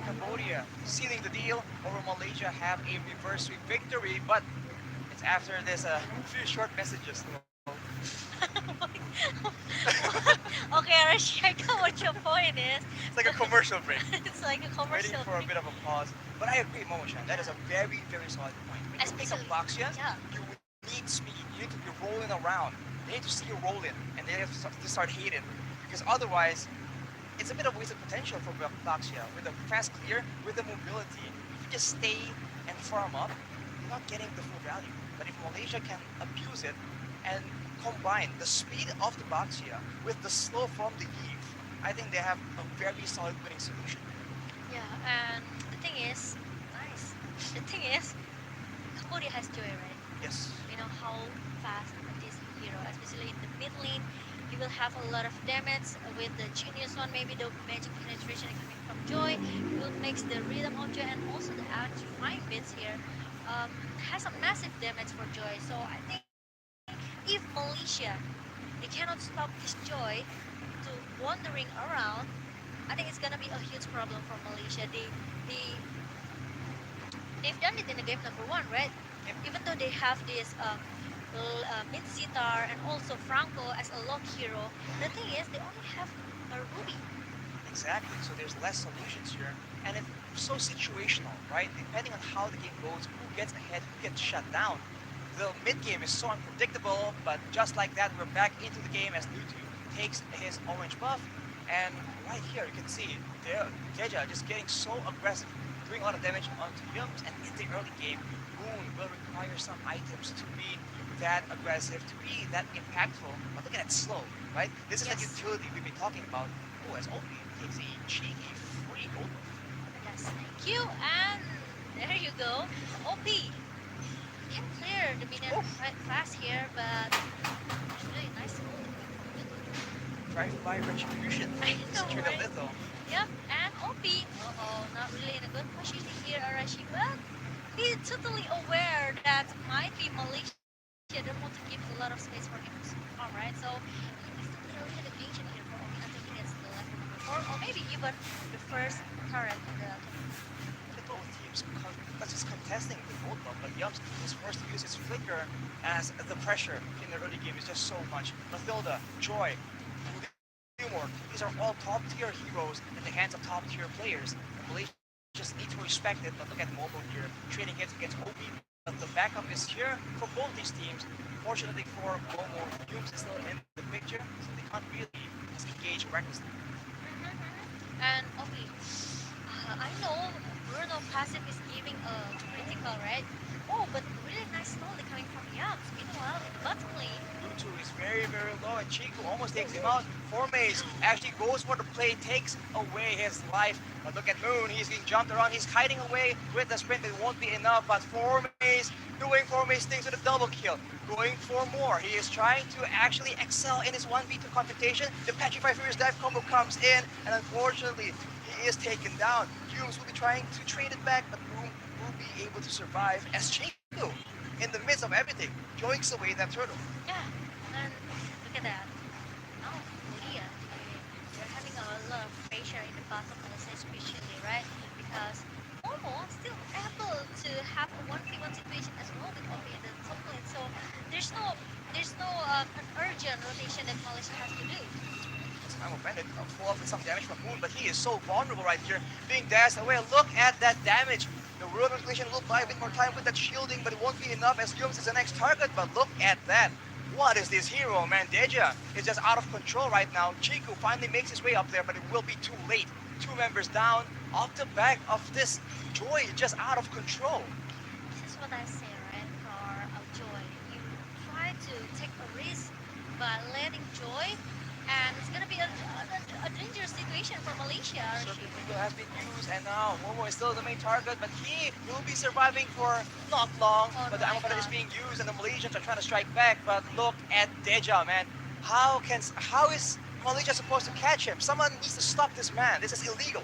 Cambodia sealing the deal, or will Malaysia have a reverse sweep victory? But it's after this few short messages.
Okay, Arashi, I know what your point is.
It's like a commercial break.
It's like a
Waiting
commercial.
for a bit of a pause. But I agree, Momoshan. That is a very, very solid point. When you pick up
Especially,
Baxia,
yeah.
you need speed. You need to be rolling around. They need to see you rolling, and they have to start hating. Because otherwise, it's a bit of wasted potential for Baxia. With the fast clear, with the mobility, if you just stay and farm up, you're not getting the full value. But if Malaysia can abuse it and combine the speed of the Baxia with the slow from the Eve, I think they have a very solid winning solution.
Yeah, and the thing is, nice. The thing is, Cambodia has Joy, right?
Yes.
You know how fast this hero, especially in the mid lane, he will have a lot of damage with the genius one, maybe the magic penetration coming from Joy. He will mix the rhythm of Joy and also the electrifying bits here. Has a massive damage for Joy. So I think if Malaysia they cannot stop this Joy to wandering around, I think it's gonna be a huge problem for Malaysia. They they've done it in the game number one, right? Even though they have this Mid Sitar and also Franco as a lock hero, the thing is they only have a Ruby.
Exactly. So there's less solutions here, and it's so situational, right? Depending on how the game goes, who gets ahead, who gets shut down. The mid game is so unpredictable, but just like that, we're back into the game as Lutu takes his orange buff, and right here you can see Deja just getting so aggressive, doing a lot of damage onto Yums, and in the early game, Moon will require some items to be that aggressive, to be that impactful. But look at that slow, right? This is the
Yes.
utility we've been talking about. Oh, as OP takes a cheeky free gold buff.
Yes, thank you. And there you go. OP can clear the minion
Oof.
right fast here, but it's really nice.
Drive-by retribution.
I
Just
know,
trigger the
right?
little.
Yep, and OP. Uh-oh, not really in a good position here, Arashi, but he's totally aware that might be Malaysia don't want to give a lot of space for him to farm, right? So he needs to play a little bit patient here for OP until he gets the level number 4, or maybe even the first turret in the tournament.
The both teams that's just contesting the gold buff, but Yums is forced to use his flicker as the pressure in the early game is just so much. Mathilda, Joy, Humor, these are all top tier heroes in the hands of top tier players. And Malaysia just need to respect it, but look at Momo here, trading hits against OP. But the backup is here for both these teams. Fortunately for Momo, Yums is still in the picture, so they can't really just engage recklessly.
And OP, I know Bruno passive is giving a critical, right? Oh, but really nice slowly coming from Yams. Meanwhile, in bot lane,
Bluetooth is very low, and Chiku almost takes him out. Formace actually goes for the play, takes away his life. But look at Moon, he's being jumped around, he's hiding away with the sprint. It won't be enough, but Formace doing Formace things with a double kill, going for more. He is trying to actually excel in his 1v2 confrontation. The Petrify Furious Dive combo comes in, and unfortunately, he is taken down. Humes will be trying to trade it back, but Moon will be able to survive as Chiku, in the midst of everything, joints away that turtle.
Yeah, and look at that. Now, Cambodia, they're having a lot of pressure in the bottom lane, especially, right? Because Momo still able to have a 1v1 situation as well with Omi in the top lane. So there's no an urgent rotation that Malaysia has to do.
I'm offended. I'll pull off with some damage from Moon, but he is so vulnerable right here, being dashed away. Look at that damage. The World Collision will buy a bit more time with that shielding, but it won't be enough as Yums is the next target. But look at that. What is this hero, man? Deja is just out of control right now. Chiku finally makes his way up there, but it will be too late. Two members down off the back of this Joy, just out of control.
This is what I say, right? For Joy, you try to take a risk by letting Joy, and it's gonna be a dangerous situation for Malaysia.
Circuit Window has been used, and now Momo is still the main target, but he will be surviving for not long.
Oh
But the
my
ammo is
God.
being used, and the Malaysians are trying to strike back. But look at Deja, man. How is Malaysia supposed to catch him? Someone needs to stop this man. This is illegal.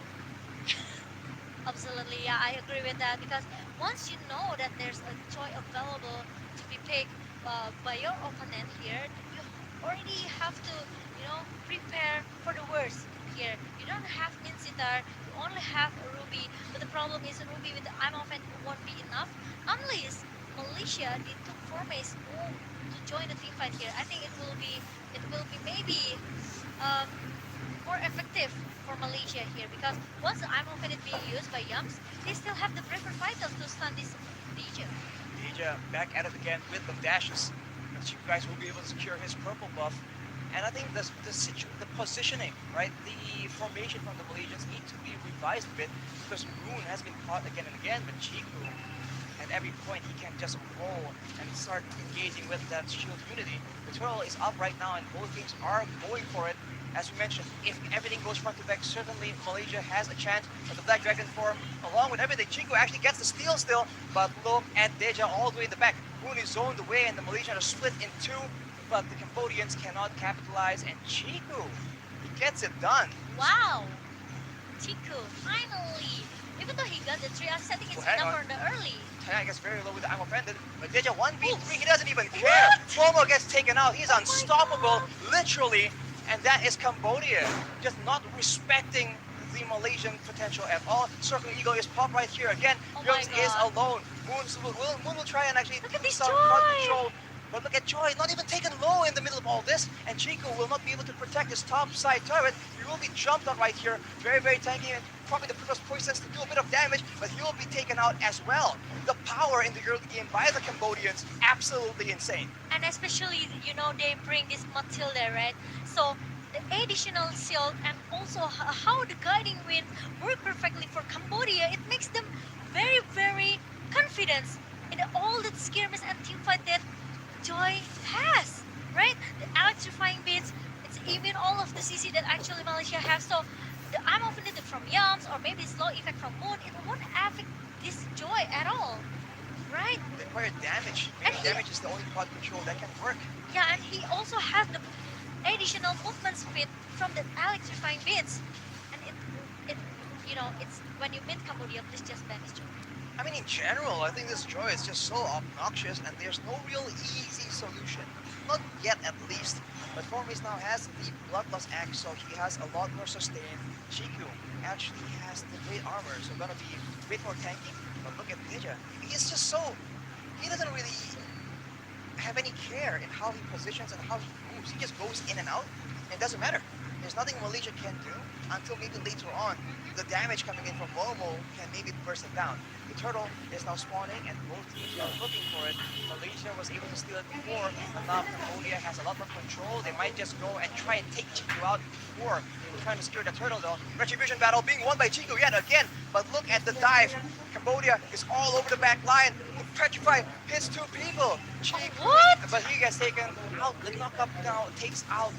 Absolutely, yeah, I agree with that because once you know that there's a joy available to be picked by your opponent here, you already have to, prepare for the worst here. You don't have Incitar, you only have Ruby, but the problem is Ruby with the I'm offense won't be enough unless Malaysia they took Formace to join the team fight here. I think it will be maybe um, more effective for Malaysia here because once the ammo fin is being used by Yums, they still have the Braver Vitals to stun this DJ.
Deja back at it again with the dashes. But you guys will be able to secure his purple buff. And I think the positioning, right? The formation from the Malaysians need to be revised a bit because Moon has been caught again and again, but Chiku, at every point he can just roll and start engaging with that shield unity. The turtle is up right now and both teams are going for it. As we mentioned, if everything goes front to back, certainly Malaysia has a chance. But the Black Dragon form, along with everything, Chiku actually gets the steal still. But look at Deja all the way in the back. Moon is zoned away and the Malaysians are split in two. But the Cambodians cannot capitalize, and Chiku, he gets it done.
Wow! Chiku, finally! Even though he got the triage setting, it's
hang
enough
on.
for the early.
Tanya gets very low with the ammo offended, but Deja 1v3, he doesn't even care.
What?
Momo gets taken out, he's
Oh my
unstoppable,
God.
literally, and that is Cambodia, just not respecting the Malaysian potential at all. Circling Eagle is popped right here again.
Oh my
Youngs is
God.
alone. Moon will try and actually
Look
do
at this
some crowd
Joy.
control. But look at Joy, not even taken low in the middle of all this. And Chico will not be able to protect his top side turret. He will be jumped on right here. Very tanky and probably the first poisons to do a bit of damage, but he will be taken out as well. The power in the early game by the Cambodians, absolutely insane.
And especially, they bring this Matilda, right? So the additional shield and also how the guiding wind work perfectly for Cambodia, it makes them very confident in all the skirmish and teamfight that Joy has, right? The electrifying beats, it's even all of the CC that actually Malaysia has. So the ammo offended from Yams or maybe slow effect from Moon, it won't affect this Joy at all, right?
The required damage.
And
Maybe damage is the only quad control that can work.
Yeah, and he also has the additional movement speed from the electrifying beats. And it's when you meet Cambodia, please just banish Joy.
I mean, in general, I think this Joy is just so obnoxious and there's no real easy solution. Not yet, at least. But Formis now has the Bloodlust Axe, so he has a lot more sustain. Chiku actually has the great armor, so gonna be a bit more tanky. But look at Ninja. He's just so... He doesn't really have any care in how he positions and how he moves. He just goes in and out. It doesn't matter. There's nothing Malaysia can do until maybe later on the damage coming in from Momo can maybe burst it down. The turtle is now spawning and both teams are looking for it. Malaysia was able to steal it before, but now Cambodia has a lot more control. They might just go and try and take Chiku out before trying to secure the turtle though. Retribution battle being won by Chiku yet again, but look at the dive. Cambodia is all over the back line. The Petrify hits two people.
What?
But he gets taken out. The knockup now takes out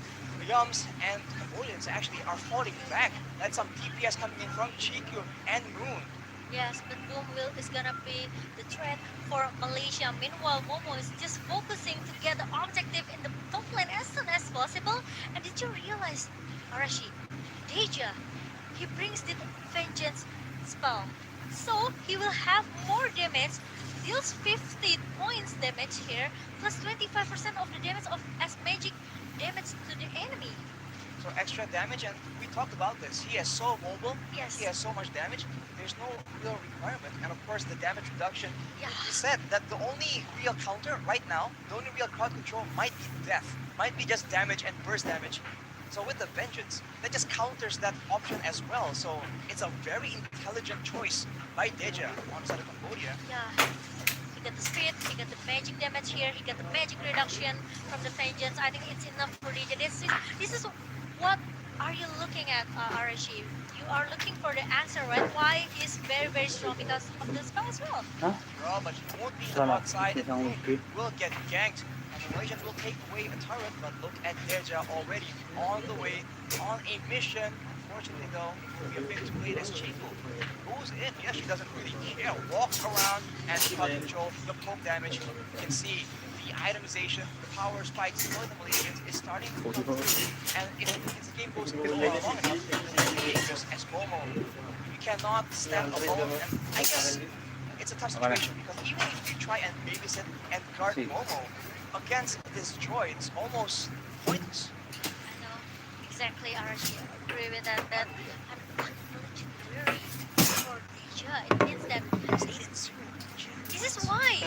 Yums, and Cambodians actually are falling back. That's some DPS coming in from Chiku and Moon.
Yes, but Boom will is gonna be the threat for Malaysia. Meanwhile, Momo is just focusing to get the objective in the top lane as soon as possible. And did you realize, Arashi, Deja, he brings the vengeance spell. So he will have more damage, deals 50 points damage here, plus 25% of the damage of as magic damage to the enemy.
So extra damage, and we talked about this. He is so mobile.
Yes.
He has so much damage. There's no real requirement, and of course the damage reduction.
Yeah.
He said that the only real counter right now, the only real crowd control might be death, might be just damage and burst damage. So with the vengeance, that just counters that option as well. So it's a very intelligent choice by Deja on the side of Cambodia.
Yeah. He got the speed, he got the magic damage here, he got the magic reduction from the vengeance. I think it's enough for Deja. This is what are you looking at, Arashi? You are looking for the answer, right? Why he's very, very strong because of the spell as well.
Bro, but he won't be outside. He will get ganked. And the Malaysians will take away a turret, but look at Deja already on the way, on a mission. Unfortunately though, it will be a bit too late as Chico goes in. Yes, she doesn't really care. Walks around and crowd control, the poke damage. You can see the itemization, the power spikes for the Malaysians is starting to come through. And if this game goes a bit long enough, it's dangerous as Momo. You cannot stand alone, and I guess it's a tough situation because even if you try and babysit and guard Momo against this droid, it's almost pointless.
I know exactly, Arashi. I agree with that. That I'm unlegendary for Deja. It means that this is why,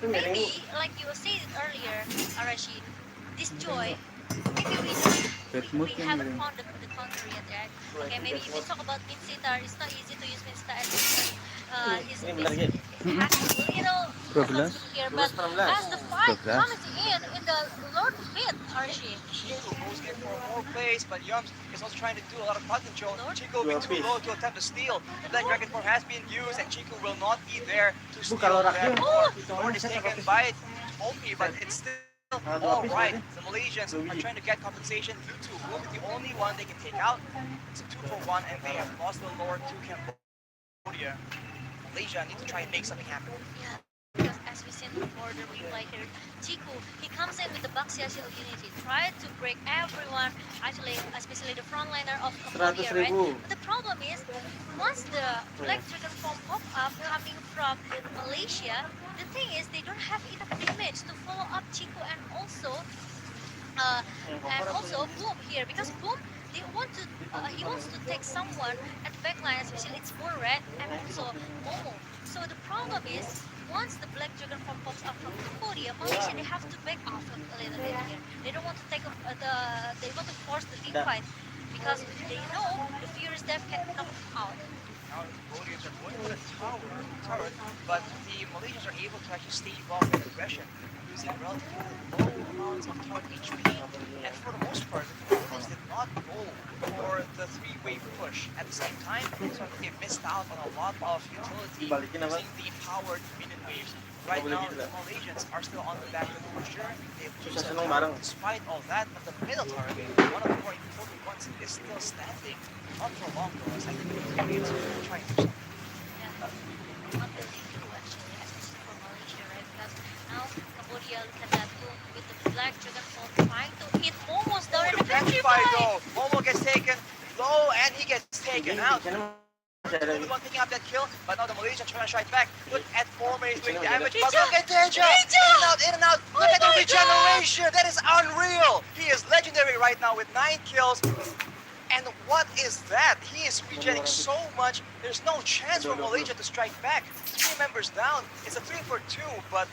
maybe, like you were saying earlier, Arashi, this joy, maybe we haven't found the counter yet, right? Okay, maybe if we talk about Minsita, it's not easy to use Minsita as it has a little responsibility here, but as the fight comes in the Lord pit, Arashi.
Chico goes in for more plays, but Yums is also trying to do a lot of crowd control. Chico will be too low to attempt to steal. The Black Dragon form has been used, and Chico will not be there to steal that form. Lord is taken by Omi, but it's still alright. The Malaysians are trying to get compensation due to Boom is the only one they can take out. It's a 2-for-1, and they have lost the Lord to Cambodia. Malaysia need to try and make something happen.
Yeah, because as we seen before the replay here, Chiku, he comes in with the Baxia Shield Unity, try to break everyone, actually, especially the frontliner of Cambodia, right? But the problem is, once the Black Dragon form pop up coming from Malaysia, the thing is they don't have enough damage to follow up Chiku and also Boom here, because Boom he wants to take someone at the backline, especially it's Red and also Momo. So the problem is, once the Black Dragon form pops up from Cambodia, Malaysia they have to back off a little bit here. They don't want to take they want to force the team fight because they know the Furious Death can knock them out.
Now the Cambodians are going for the turret, but the Malaysians are able to actually stave off their aggression using relatively low amounts of turret HP. And for the most part, the Cambodians did not go for the three-wave push at the same time, so they missed out on a lot of utility using the powered minion waves. Right now, the Malaysians are still on the back foot for sure. They've used the turret despite all that, but the middle turret, one of the more important ones, is still standing. Not for long though, as I think the Canadians will try and do something.
Yeah, not really true actually, especially for Malaysia, right? Because now Cambodia, look at that Boom with the Black Dragon form trying to hit Momo's down in the
Petrify though! Momo gets taken low and he gets taken out. The one picking up that kill, but now the Malaysians trying to strike back. Look at Formays doing damage, but look at Deja! In and out! Look at the regeneration! That is unreal! He is legendary right now with 9 kills. And what is that? He is regenerating so much. There's no chance for Malaysia to strike back. 3 members down. It's a 3-for-2, but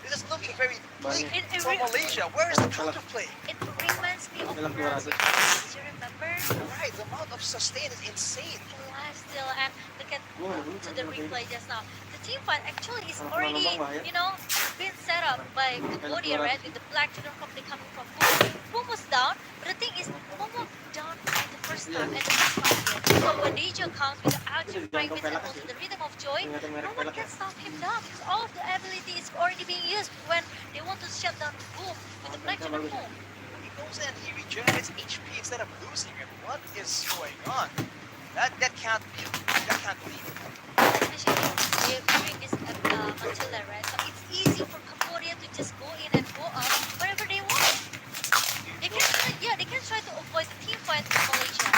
it is looking very bleak for Malaysia. Where is the counterplay?
It reminds me of France. Do you remember?
Right, the amount of sustain is insane.
The lifesteal, and look at to the replay just now. The team fight actually is already, been set up by Cambodia, right? With the Black Dragon company coming from Boom. Boom was down, but the thing is, Momo down at the first time, at the first fight. So when Deja comes with the trying with and also the rhythm of joy, no one can stop him now because all of the ability is already being used when they want to shut down Boom with the Black Channel Boom.
He goes in, he regenerates HP instead of losing it. What is going on? That can't be
Especially they're doing this at Matilda, right? So it's easy for Cambodia to just go in and go out whenever they want. They can try, yeah, they can try to avoid the team fight with Malaysia.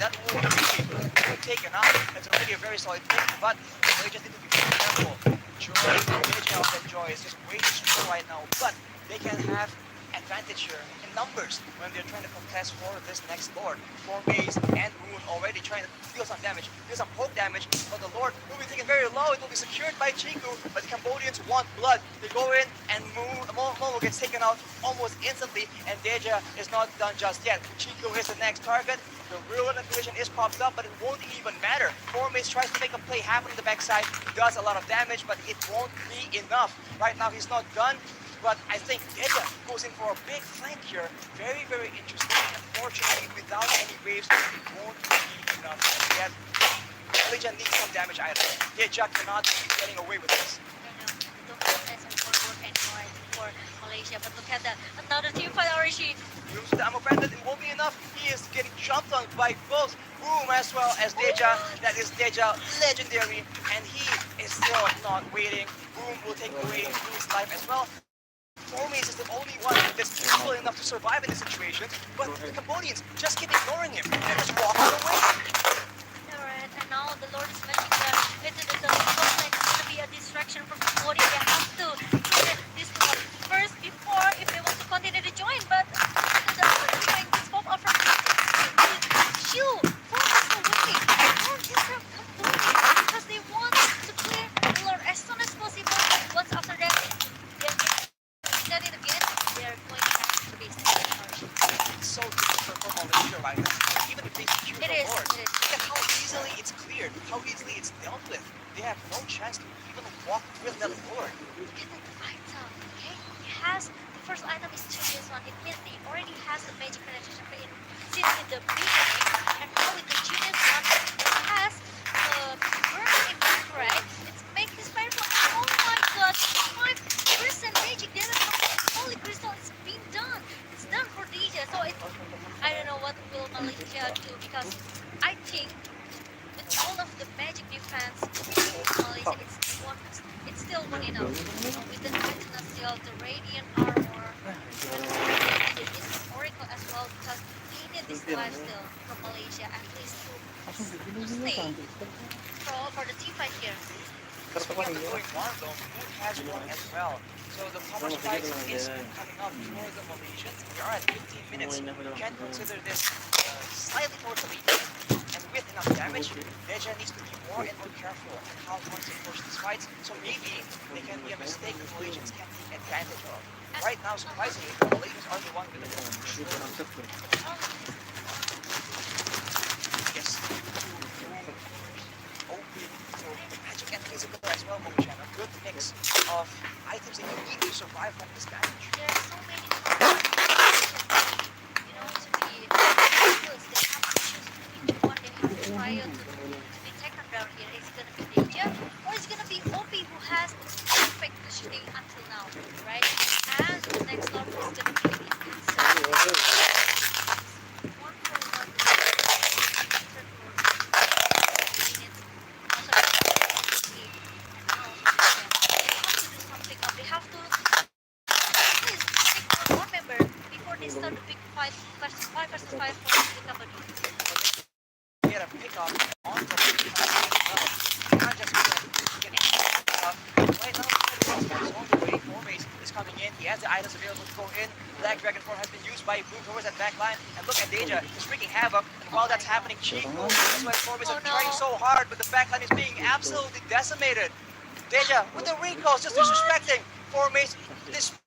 That will be taken out. It's already a very solid pick, but they just need to be very careful. Joy, the Joy is just way too strong right now, but they can have advantage here in numbers when they're trying to contest for this next Lord. For Maze and Moon already trying to deal some damage, deal some poke damage, but the Lord will be taken very low. It will be secured by Chiku, but the Cambodians want blood. They go in and Momo gets taken out almost instantly, and Deja is not done just yet. Chiku is the next target. The Ruin collision is popped up, but it won't even matter. Maze tries to make a play happen on the backside, does a lot of damage, but it won't be enough. Right now he's not done. But I think Deja goes in for a big flank here. Very, very interesting. Unfortunately, without any waves, it won't be enough. And yet, Malaysia needs some damage items. Deja cannot be getting away with this.
I know, the dominance and won't work anymore for Malaysia. But look at that, another team fight already.
Use the ammo bandit, it won't be enough. He is getting jumped on by both Boom as well as Deja. That is Deja legendary, and he is still not waiting. Boom will take away Boom's life as well. Maze is the only one that's capable enough to survive in this situation, but the Cambodians just keep ignoring him and just walking away.
Alright, and now the Lord is matching the coastline is gonna be a distraction for Cambodia. They have to prevent this one first before if they want to continue to join, but the other trying to pop up from Shield focus away. Don't disrupt Cambodia because they want to clear the Lord as soon as possible. Once after that, that it again, they are going to be
It's so difficult for Malaysia right now. Even if they secure the Lord,
it is.
look at how easily it's cleared, how easily it's dealt with. They have no chance to even walk with that Lord.
Look at the item, okay? He has, the first item is 2 years one. It means he already has the magic penetration rate since in the beginning. And now with the genius one, it has burn impact, right? It's make his powerful. Oh my god, 5% magic damage from the holy crystal is being done. It's done for DJ. So I don't know what will Malaysia do because I think with all of the magic defense in Malaysia, it's still one enough. With the Dimensional Seal, the Radiant Armor, and this Oracle as well because they need this lifesteal from Malaysia at least to stay for the team fight here.
Speaking of the going one though, Moon has one as well. So the power spikes is coming up for the Malaysians. We are at 15 minutes. You can consider this slightly totally. And with enough damage, Deja needs to be more and more careful on how he wants to push these fights. So maybe they can be a mistake the Malaysians can take advantage of. Right now, surprisingly, the Malaysians are the one with the yes. So magic and physical as well, Mochan. A good mix of items that you need to survive from this damage.
There are so many to be skills. They have to choose which one they have to try to be taken down here. Is it gonna be Deja or is it gonna be OP who has perfect positioning until now, right? And the next Lord is gonna be one for one. They have to at least pick one member before they start the big fight versus 5 for the Cambodia.
Get a pickup on the not just get right now on the way. Fourmace is coming in. He has the items available to go in. Black Dragon form has been used by Blue towards that back line. And look at Deja, he's wreaking havoc. And while that's happening, Chico, that's why Fourmace are trying so hard, but the back line is being absolutely decimated. Deja, with the recalls, just disrespecting Fourmace, despite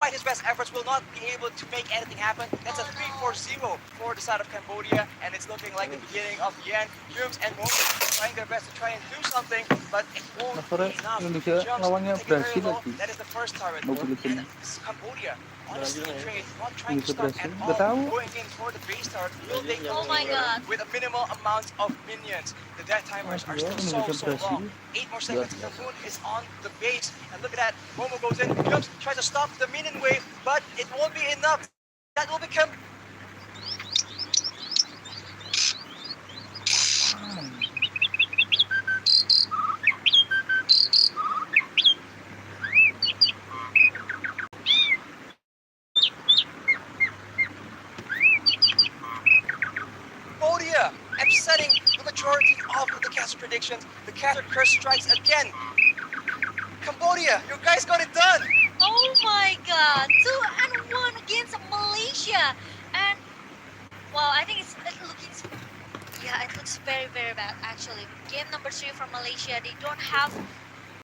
his best efforts, will not be able to make anything happen. That's a 3-4-0 for the side of Cambodia, and it's looking like the beginning of the end. Yums and Momo trying their best to try and do something, but it won't be enough. Jumps, take it very low. That is the first turret. And Cambodia Honestly, Trey, not trying
Hindi
to
sa
start at
Brazil. Gak
all,
tahu.
going in for the base start. Will they
Oh
complete
my
it
god.
with a minimal amount of minions? The death
Ah,
timers are
dua
still
kan hindi
so,
sa
so long.
Brazil.
8 more
Dua.
seconds. The moon is on the base. And look at that. Momo goes in, jumps, tries to stop the minion wave, but it won't be enough. That will become Cambodia, upsetting the majority of the caster predictions. The caster curse strikes again. Cambodia, you guys got it done!
Oh my god. 2-1 against Malaysia. And wow, I think it looking yeah, it looks very very bad actually. Game number 3 from Malaysia. They don't have